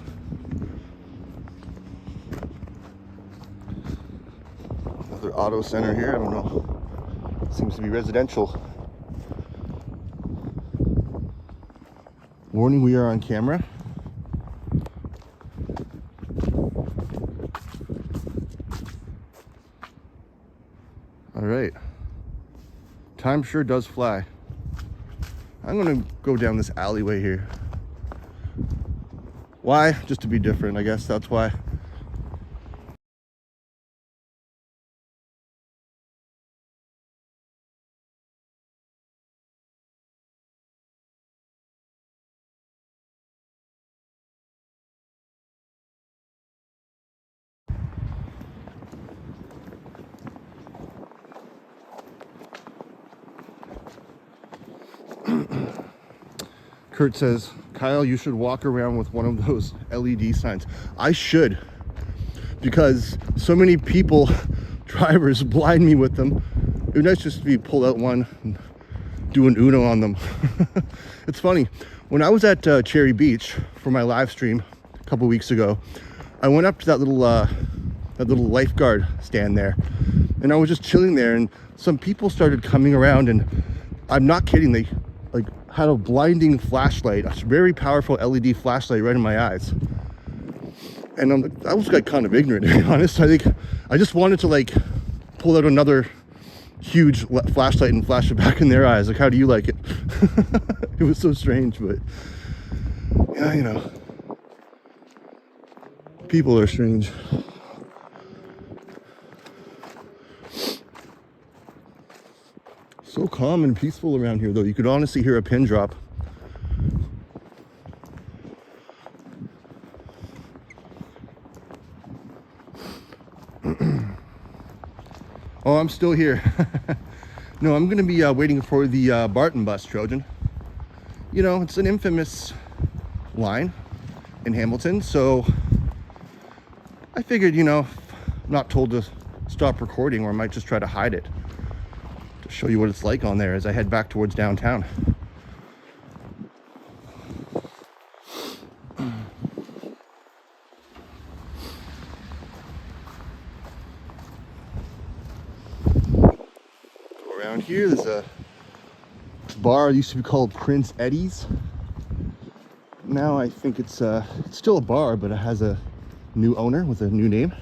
A: auto center here. I don't know. Seems to be residential. Warning, we are on camera. All right. Time sure does fly. I'm gonna go down this alleyway here. Why? Just to be different, I guess that's why. Kurt says, Kyle, you should walk around with one of those LED signs. I should, because so many people, drivers, blind me with them. It would nice just to be pull out one and do an Uno on them. It's funny, when I was at Cherry Beach for my live stream a couple weeks ago, I went up to that little lifeguard stand there, and I was just chilling there, and some people started coming around, and I'm not kidding, they like had a blinding flashlight, a very powerful LED flashlight right in my eyes. And I was like kind of ignorant, to be honest. I think I just wanted to like pull out another huge flashlight and flash it back in their eyes. Like, how do you like it? It was so strange, but yeah, you know, people are strange. So calm and peaceful around here, though. You could honestly hear a pin drop. Oh, I'm still here. No, I'm going to be waiting for the Barton bus, Trojan. You know, it's an infamous line in Hamilton, so I figured, you know, I'm not told to stop recording, or I might just try to hide it to show you what it's like on there as I head back towards downtown. Around here, there's a bar. It used to be called Prince Eddie's. Now I think it's still a bar, but it has a new owner with a new name.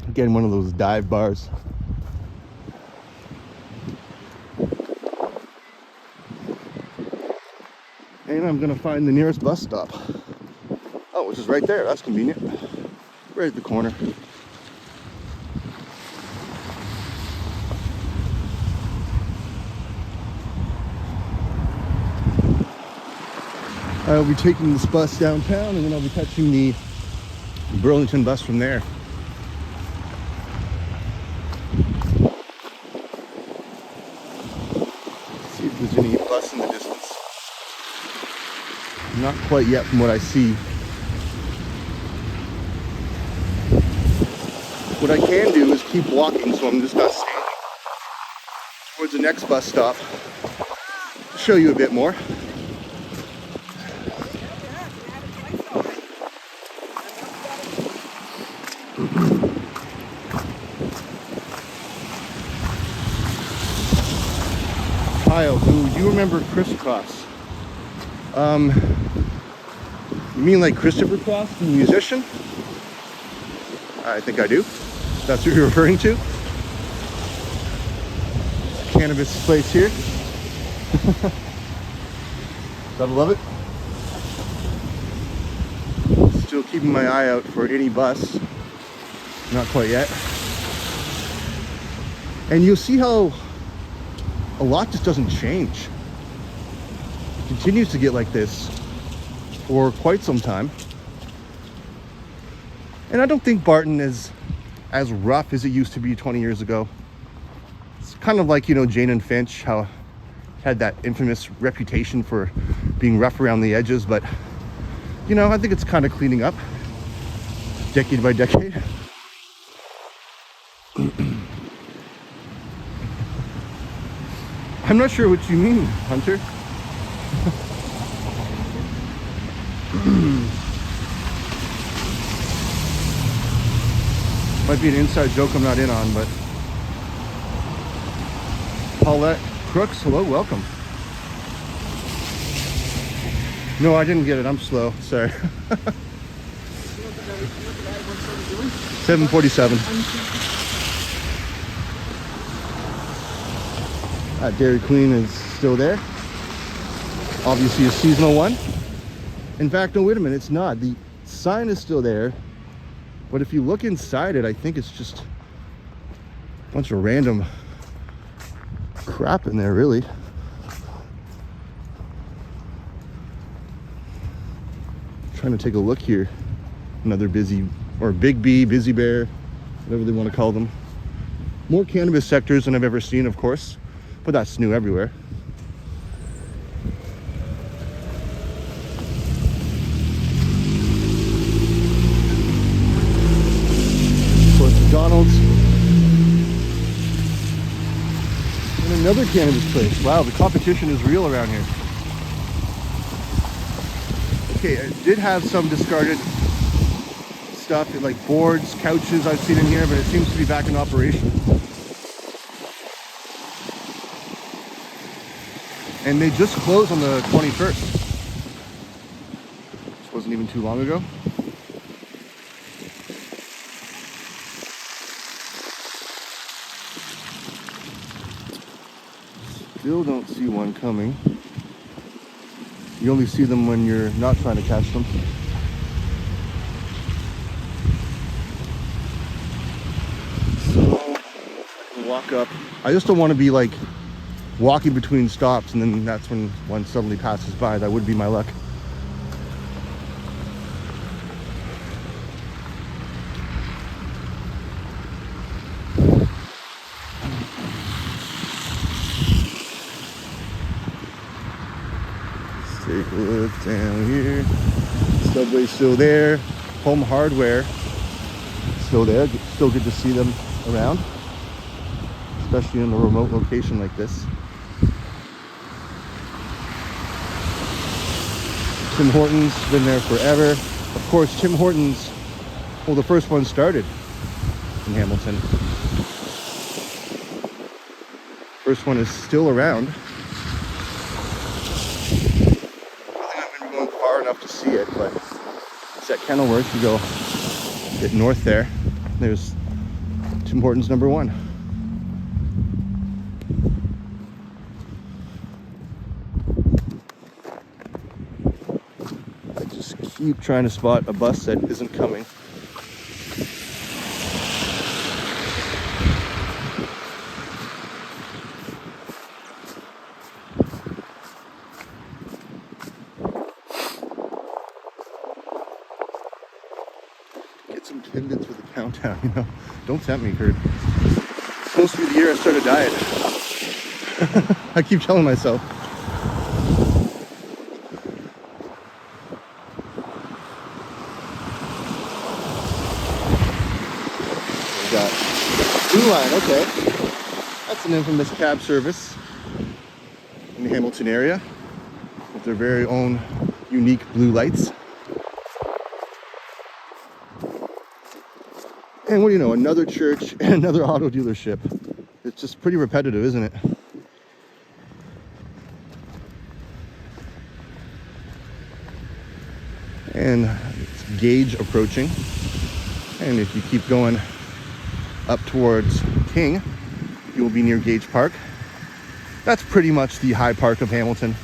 A: Again, one of those dive bars. And I'm gonna find the nearest bus stop. Oh, which is right there. That's convenient. Right at the corner. I'll be taking this bus downtown, and then I'll be catching the Burlington bus from there. See if there's any bus in the distance. Not quite yet from what I see. What I can do is keep walking, so I'm just not standing towards the next bus stop. Show you a bit more. Kyle, do you remember Crisscross? You mean like Christopher Cross, the musician? I think I do. That's what you're referring to? Cannabis place here. Gotta love it. Still keeping my eye out for any bus. Not quite yet. And you'll see how a lot just doesn't change. It continues to get like this for quite some time. And I don't think Barton is as rough as it used to be 20 years ago. It's kind of like, you know, Jane and Finch, how it had that infamous reputation for being rough around the edges, but you know, I think it's kind of cleaning up decade by decade. I'm not sure what you mean, Hunter. Might be an inside joke I'm not in on, but Paulette Crooks, hello, welcome. No, I didn't get it. I'm slow. Sorry. 7:47. Dairy Queen is still there. Obviously a seasonal one. In fact, no, wait a minute. It's not. The sign is still there. But if you look inside it, I think it's just a bunch of random crap in there, really. Trying to take a look here. Another busy, or Big B, Busy Bear, whatever they want to call them. More cannabis sectors than I've ever seen, of course, but that's new everywhere. Of course, McDonald's. And another cannabis place. Wow, the competition is real around here. Okay, I did have some discarded stuff, like boards, couches I've seen in here, but it seems to be back in operation. And they just closed on the 21st. This wasn't even too long ago. Still don't see one coming. You only see them when you're not trying to catch them. So, I can walk up. I just don't want to be like walking between stops and then that's when one suddenly passes by. That would be my luck. Take a look down here. Subway's still there. Home Hardware still there. Still good to see them around, especially in a remote location like this. Tim Hortons, been there forever. Of course, Tim Hortons, well, the first one started in Hamilton. First one is still around. To see it, but it's at Kenilworth. You go a bit north there. There's Tim Hortons number 1. I just keep trying to spot a bus that isn't coming. Some tidbits for the countdown, you know. Don't tempt me, Kurt. It's supposed to be the year I start a diet. I keep telling myself. We got Blue Line, okay. That's an infamous cab service in the Hamilton area with their very own unique blue lights. And what do you know, another church and another auto dealership. It's just pretty repetitive, isn't it? And it's Gage approaching. And if you keep going up towards King, you will be near Gage Park. That's pretty much the High Park of Hamilton.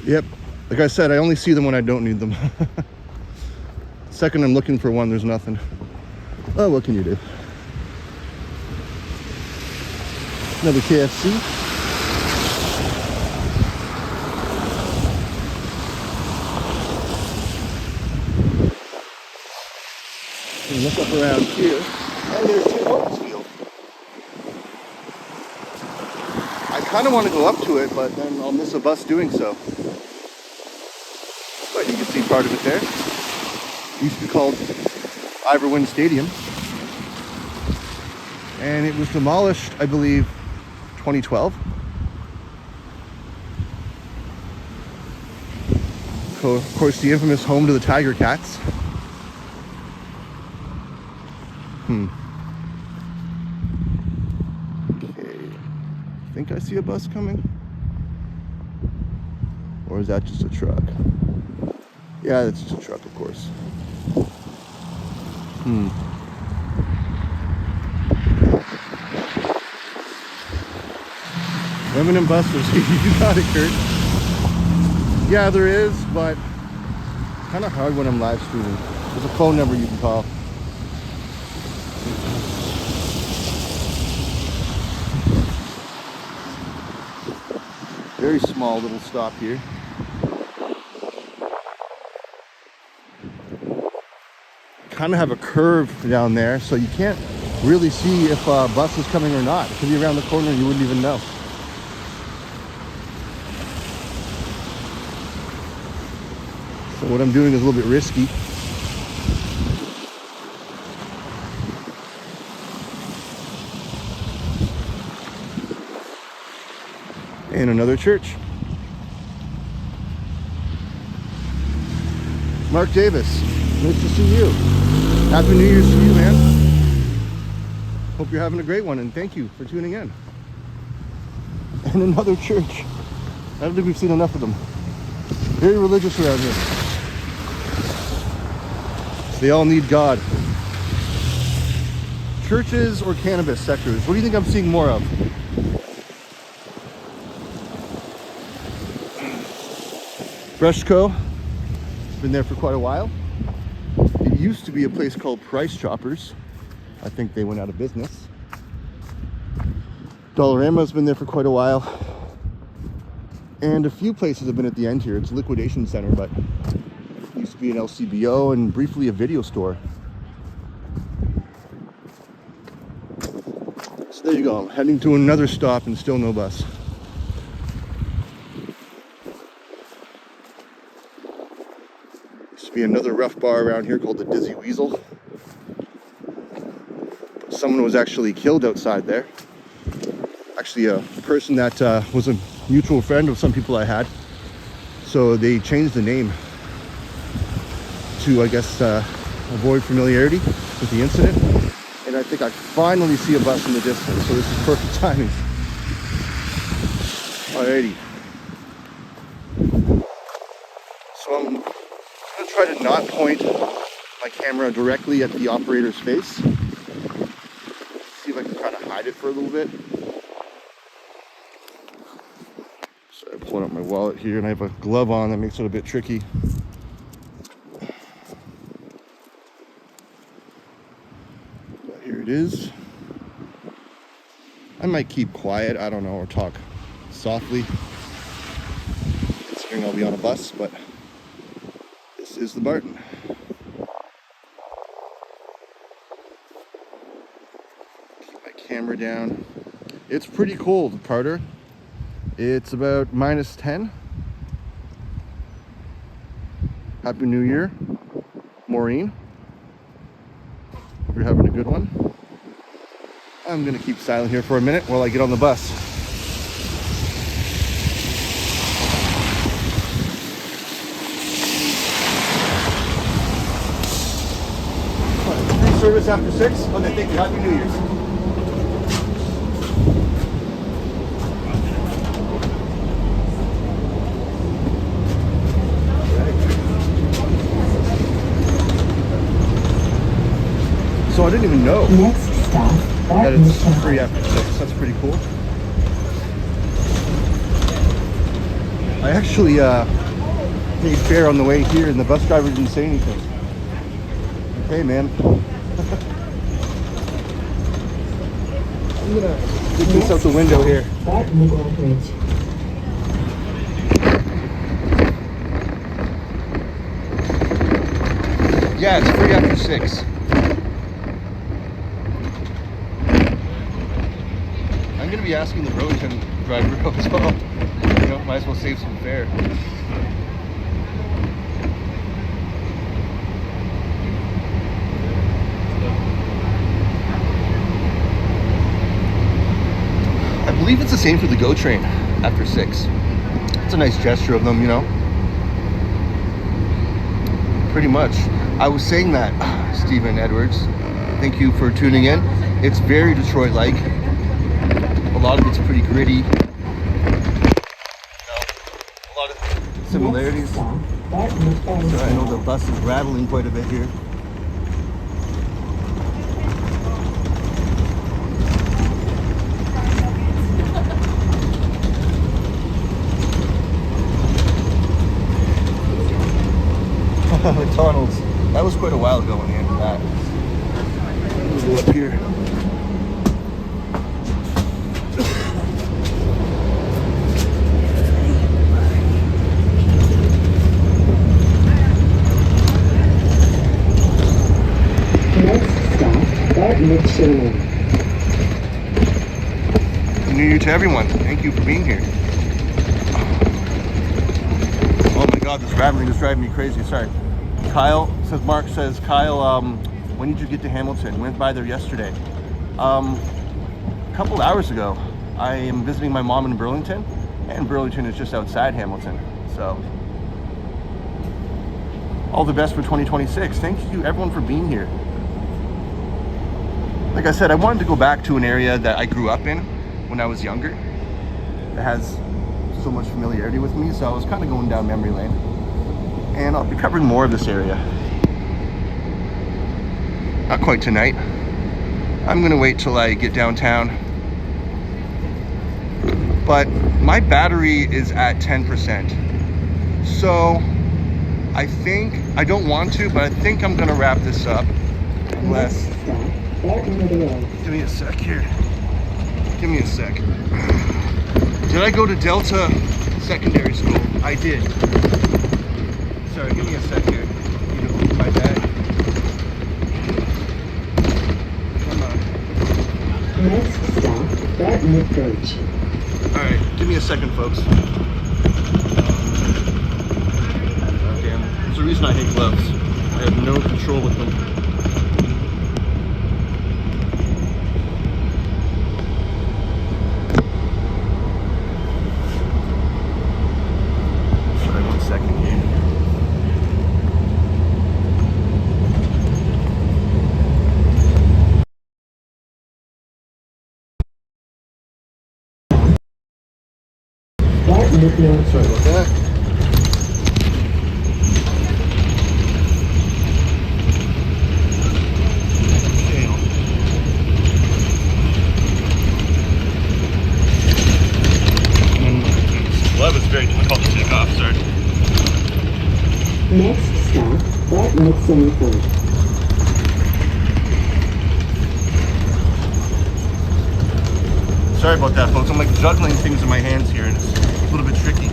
A: Yep, like I said, I only see them when I don't need them. Second I'm looking for one, there's nothing. Oh, what can you do? Another KFC. And look up around here, and there's Tim Hortons Field. I kind of want to go up to it, but then I'll miss a bus doing so. But you can see part of it there. It used to be called Ivor Wynne Stadium. and it was demolished, I believe, 2012. So, of course, the infamous home to the Tiger Cats. Okay, I think I see a bus coming. Or is that just a truck? Yeah, it's just a truck, of course. Women and buses, you got it, Kurt. Yeah, there is, but kind of hard when I'm live streaming. There's a phone number you can call. Very small little stop here. Kind of have a curve down there, so you can't really see if a bus is coming or not. It could be around the corner and you wouldn't even know. So what I'm doing is a little bit risky. And another church. Mark Davis, nice to see you. Happy New Year's to you, man. Hope you're having a great one, and thank you for tuning in. And another church. I don't think we've seen enough of them. Very religious around here. They all need God. Churches or cannabis sectors? What do you think I'm seeing more of? Freshco, been there for quite a while. It used to be a place called Price Choppers. I think they went out of business. Dollarama's been there for quite a while. And a few places have been at the end here. It's a liquidation center, but it used to be an LCBO and briefly a video store. So there you go. I'm heading to another stop and still no bus. Be another rough bar around here called the Dizzy Weasel. Someone was actually killed outside there. Actually, a person that was a mutual friend of some people I had. So they changed the name to, I guess, avoid familiarity with the incident. And I think I finally see a bus in the distance, so this is perfect timing. Alrighty. So I'm try to not point my camera directly at the operator's face. See if I can kind of hide it for a little bit. So I'm pulling out my wallet here, and I have a glove on that makes it a bit tricky. But here it is. I might keep quiet, I don't know, or talk softly, considering I'll be on a bus, but this is the Barton. Keep my camera down. It's pretty cold, Carter. It's about -10. Happy New Year, Maureen. Hope you're having a good one. I'm gonna keep silent here for a minute while I get on the bus. Service after 6? Okay, thank you. Happy New Year's. So I didn't even know that it's free after 6. That's pretty cool. I actually paid fare on the way here and the bus driver didn't say anything. Okay, man. I'm gonna get this out the window here. Yeah, it's free after 6. I'm gonna be asking the road driver as well. You know, might as well save some fare. believe it's the same for the GO train after 6. It's a nice gesture of them, you know. Pretty much. I was saying that, Stephen Edwards, thank you for tuning in. It's very Detroit-like. A lot of it's pretty gritty. You know, a lot of similarities. So I know the bus is rattling quite a bit here. McDonald's. That was quite a while ago when they ended that. Let's go up here.
D: Next stop, Barton McSherman.
A: Happy New Year to everyone. Thank you for being here. Oh my God, this rattling is driving me crazy. Sorry. Kyle says, Mark says, Kyle, when did you get to Hamilton? Went by there yesterday. A couple hours ago. I am visiting my mom in Burlington, and Burlington is just outside Hamilton. So, all the best for 2026. Thank you everyone for being here. Like I said, I wanted to go back to an area that I grew up in when I was younger. That has so much familiarity with me, so I was kind of going down memory lane. And I'll be covering more of this area. Not quite tonight. I'm gonna wait till I get downtown. But my battery is at 10%. So I think, I don't want to, but I think I'm gonna wrap this up. Unless, give me a sec here. Give me a sec. Did I go to Delta Secondary School? I did. Sorry, give me a sec here. Need to move my bag. Come on.
D: Next stop, Barton Bridge.
A: Alright, give me a second, folks. Oh, damn. There's a reason I hate gloves. I have no control with them. Sorry, 1 second here. Sorry about that. Well, that was very difficult to take off, sir.
D: Next stop, Barton Sanford.
A: Sorry about that, folks. I'm like juggling things in my hands here, and it's a little bit tricky.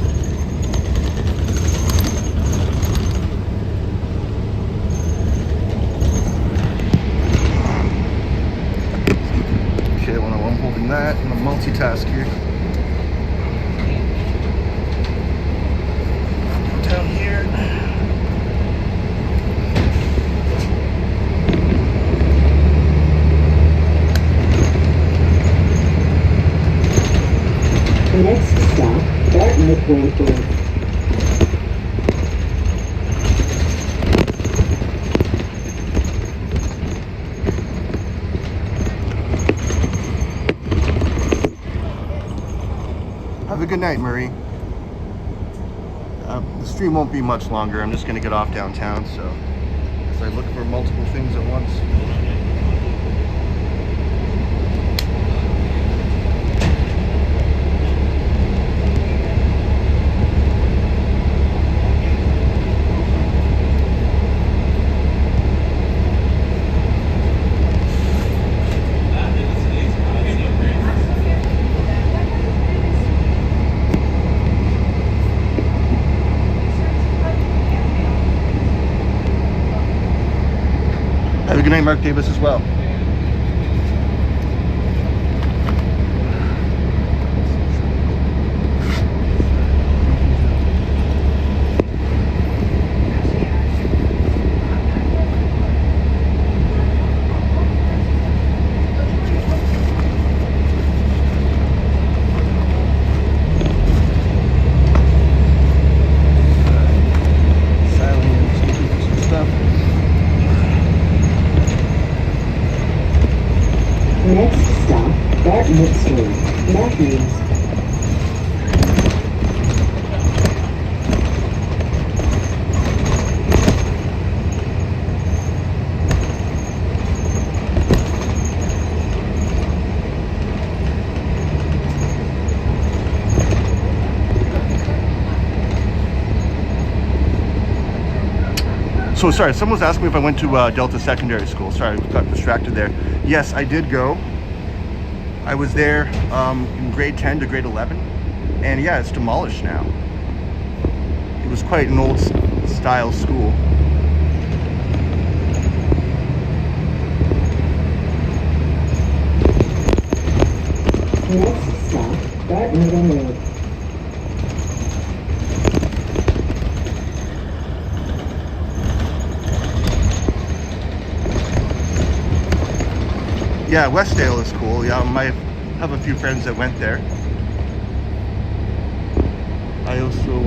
A: Okay, well, I'm holding that. I'm gonna multitask here. Down here.
D: Next stop, Barton McWayford.
A: Have a good night, Marie. The stream won't be much longer. I'm just going to get off downtown, so as I look for multiple things at once. Have a good night, Mark Davis, as well. So sorry, someone was asking me if I went to Delta Secondary School. Sorry, I got distracted there. Yes, I did go. I was there in grade 10 to grade 11. And yeah, it's demolished now. It was quite an old style school.
D: Next stop, Dartmouth Road.
A: Yeah, Westdale is cool. Yeah, I have a few friends that went there. I also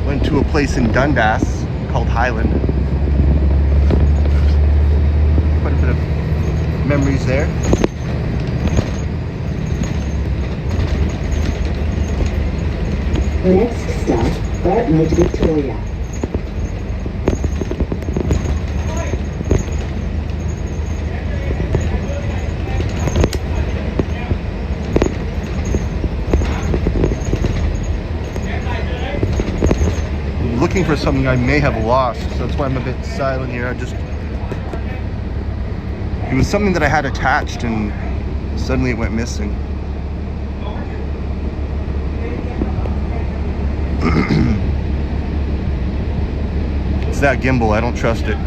A: went to a place in Dundas called Highland. Quite a bit of memories there.
D: Next stop, Dartmouth Victoria.
A: Looking for something I may have lost, so that's why I'm a bit silent here. It was something that I had attached and suddenly it went missing. It's that gimbal, I don't trust it.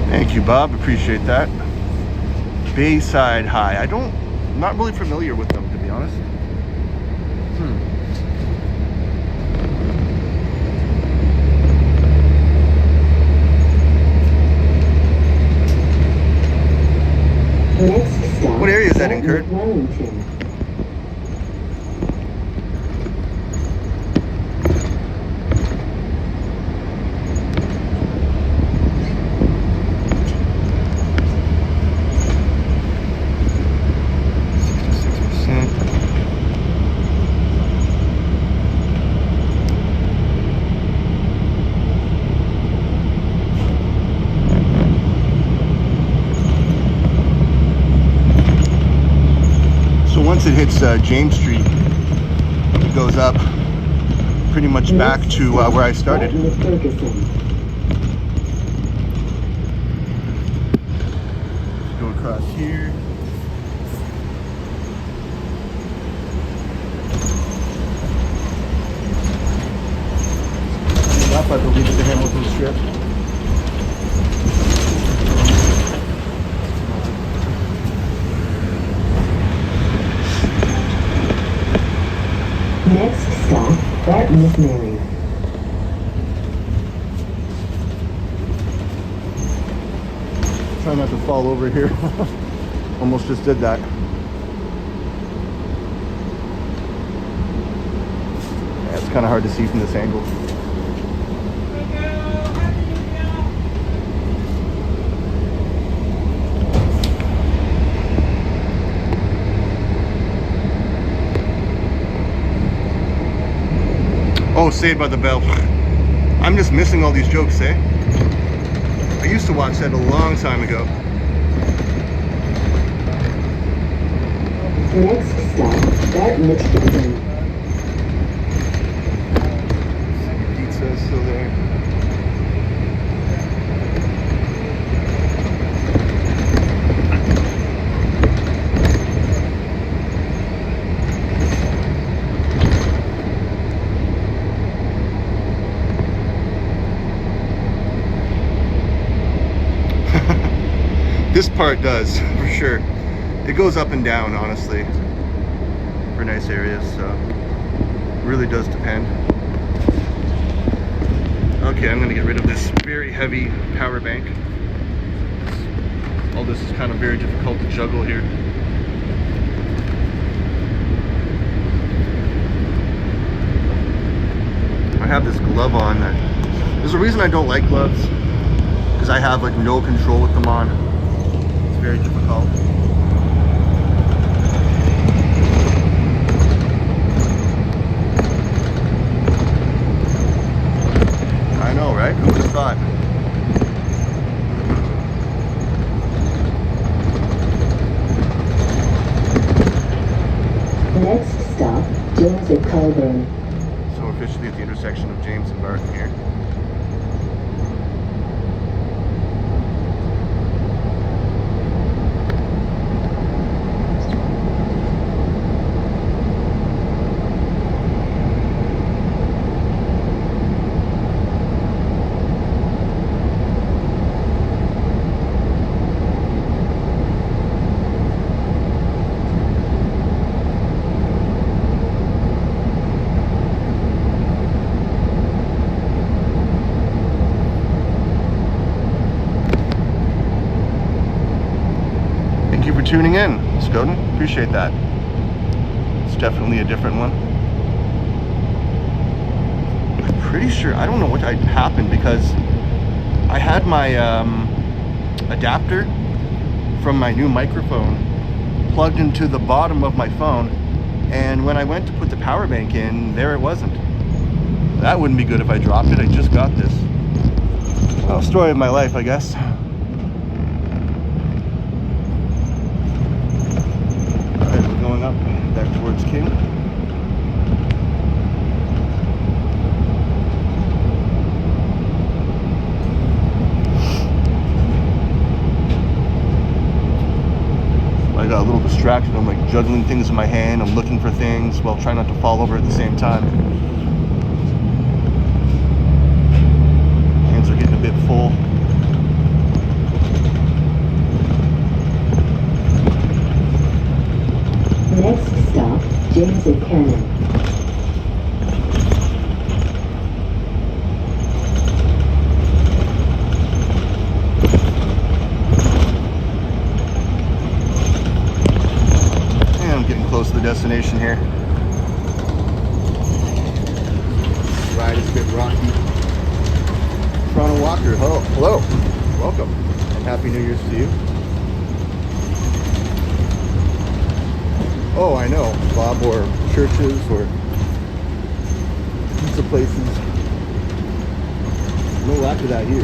A: Thank you, Bob. Appreciate that. Bayside High. I'm not really familiar with them, to be honest.
D: Next stop,
A: What area is that in, Kurt?
D: Wellington.
A: Once it hits James Street, it goes up pretty much back to where I started.
D: Dartmouth Ferguson.
A: Go across here. Up, I believe, it's the Hamilton Strip.
D: Next stop, Dartmouth Marion.
A: Try not to fall over here. Almost just did that. Yeah, it's kind of hard to see from this angle. Oh, Saved by the Bell. I'm just missing all these jokes, eh? I used to watch that a long time ago.
D: Next stop, Dartmouth Hilton.
A: Pizza is still there. This part does, for sure. It goes up and down, honestly, for nice areas, so it really does depend. Okay, I'm gonna get rid of this very heavy power bank. All this is kind of very difficult to juggle here. I have this glove on. There's a reason I don't like gloves. because I have like no control with them on. It's very difficult. I know, right? Who would have thought?
D: Next stop, James at Colburn.
A: So we're officially at the intersection of James and Barton here. Thank you for tuning in, Skoden. Appreciate that. It's definitely a different one. I'm pretty sure, I don't know what happened because I had my adapter from my new microphone plugged into the bottom of my phone, and when I went to put the power bank in, there it wasn't. That wouldn't be good if I dropped it. I just got this. Well, story of my life, I guess. Alright, we're going up back towards King. I got a little distracted. I'm like juggling things in my hand. I'm looking for things while trying not to fall over at the same time. Hands are getting a bit full.
D: Next stop, James at Cannon.
A: And I'm getting close to the destination here. Ride is a bit rocky. Toronto Walker, hello, welcome, and Happy New Year's to you. Oh, I know, Bob, or churches, or pizza places. No lack of that here.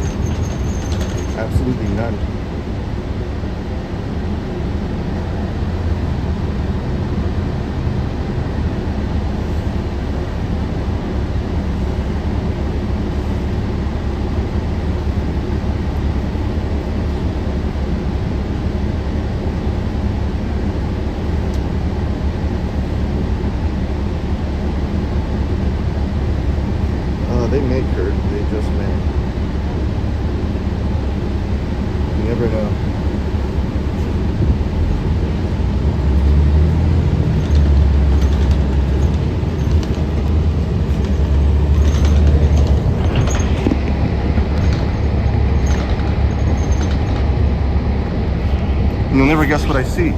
A: Absolutely none. They make her, they just may. You never know. You'll never guess what I see.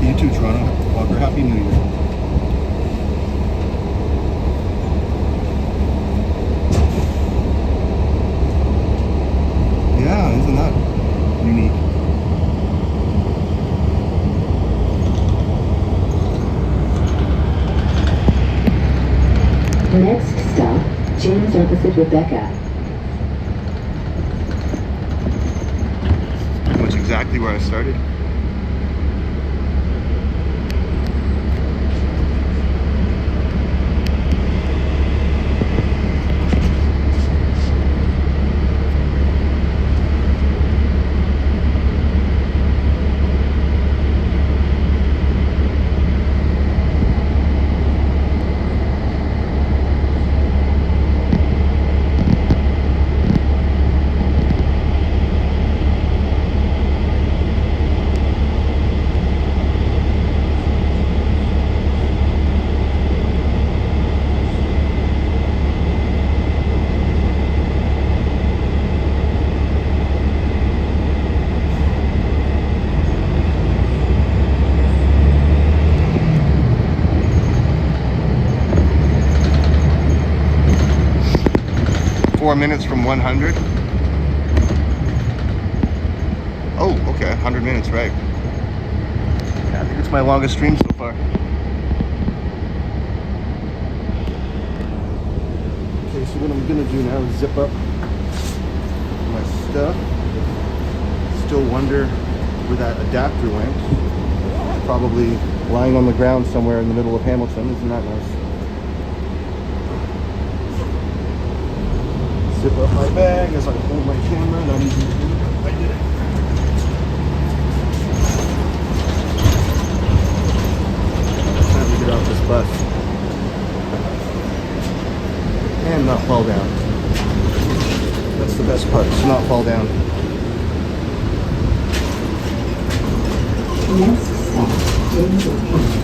A: You too, Toronto. Walker, Happy New Year. Yeah, isn't that unique?
D: Next stop, James opposite Rebecca.
A: Pretty much exactly where I started. 4 minutes from 100. Oh, okay, 100 minutes, right. Yeah, I think it's my longest stream so far. Okay, so what I'm gonna do now is zip up my stuff. Still wonder where that adapter went. Probably lying on the ground somewhere in the middle of Hamilton. Isn't that nice? Zip up my bag as I hold my camera. Not easy to do. I did it. Time to get off this bus and not fall down. That's the best part, to not fall down.
D: Next stop, James and Cannon.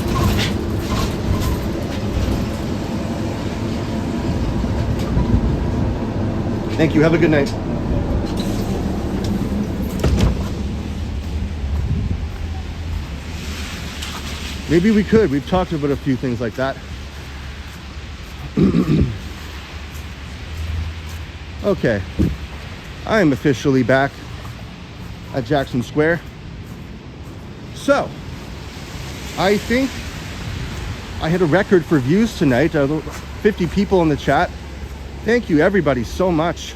A: Thank you. Have a good night. Maybe we could. We've talked about a few things like that. Okay. I am officially back at Jackson Square. So, I think I hit a record for views tonight. 50 people in the chat. Thank you everybody so much.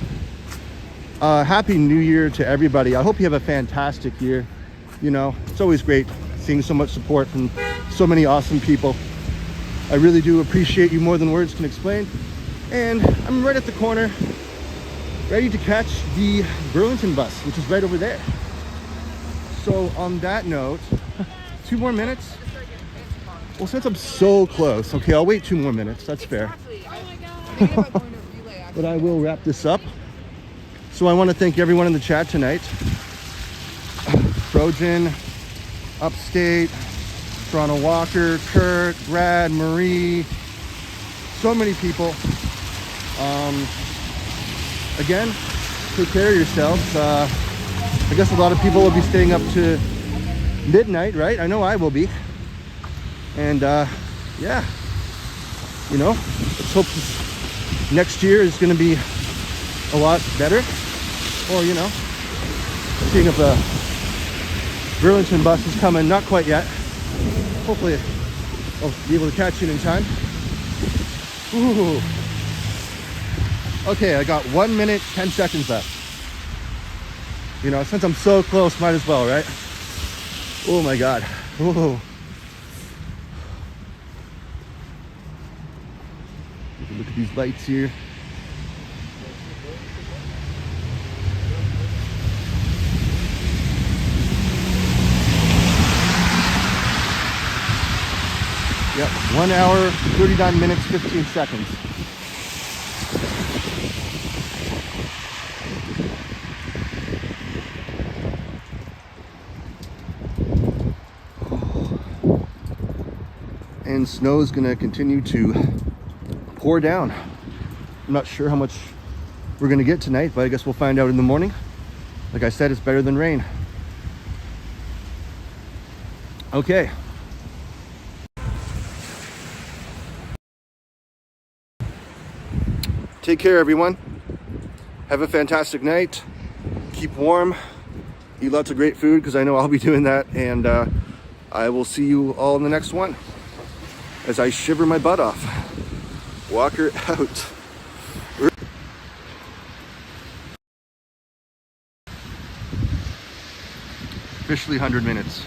A: Happy New Year to everybody. I hope you have a fantastic year. You know, it's always great seeing so much support from so many awesome people. I really do appreciate you more than words can explain. And I'm right at the corner, ready to catch the Burlington bus, which is right over there. So on that note, 2 more minutes. Well, since I'm so close, okay, I'll wait 2 more minutes. That's fair.
B: Exactly. Oh my god. I'm thinking about going to a relay, actually.
A: But I will wrap this up. So I want to thank everyone in the chat tonight. Trojan, Upstate, Toronto Walker, Kurt, Brad, Marie, so many people. Again, take care of yourselves. I guess a lot of people will be staying up to midnight, right? I know I will be. And yeah, you know, let's hope this next year is going to be a lot better. Or, you know, seeing if the Burlington bus is coming, not quite yet. Hopefully I'll be able to catch it in time. Ooh. Okay, I got 1 minute, 10 seconds left. You know, since I'm so close, might as well, right? Oh my God. Whoa. Look at these lights here. Yep, 1 hour, 39 minutes, 15 seconds. And snow is gonna continue to pour down. I'm not sure how much we're gonna get tonight, but I guess we'll find out in the morning. Like I said, it's better than rain. Okay. Take care, everyone. Have a fantastic night. Keep warm. Eat lots of great food, because I know I'll be doing that. And I will see you all in the next one as I shiver my butt off. Walker out. Officially 100 minutes.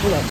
A: Hold on.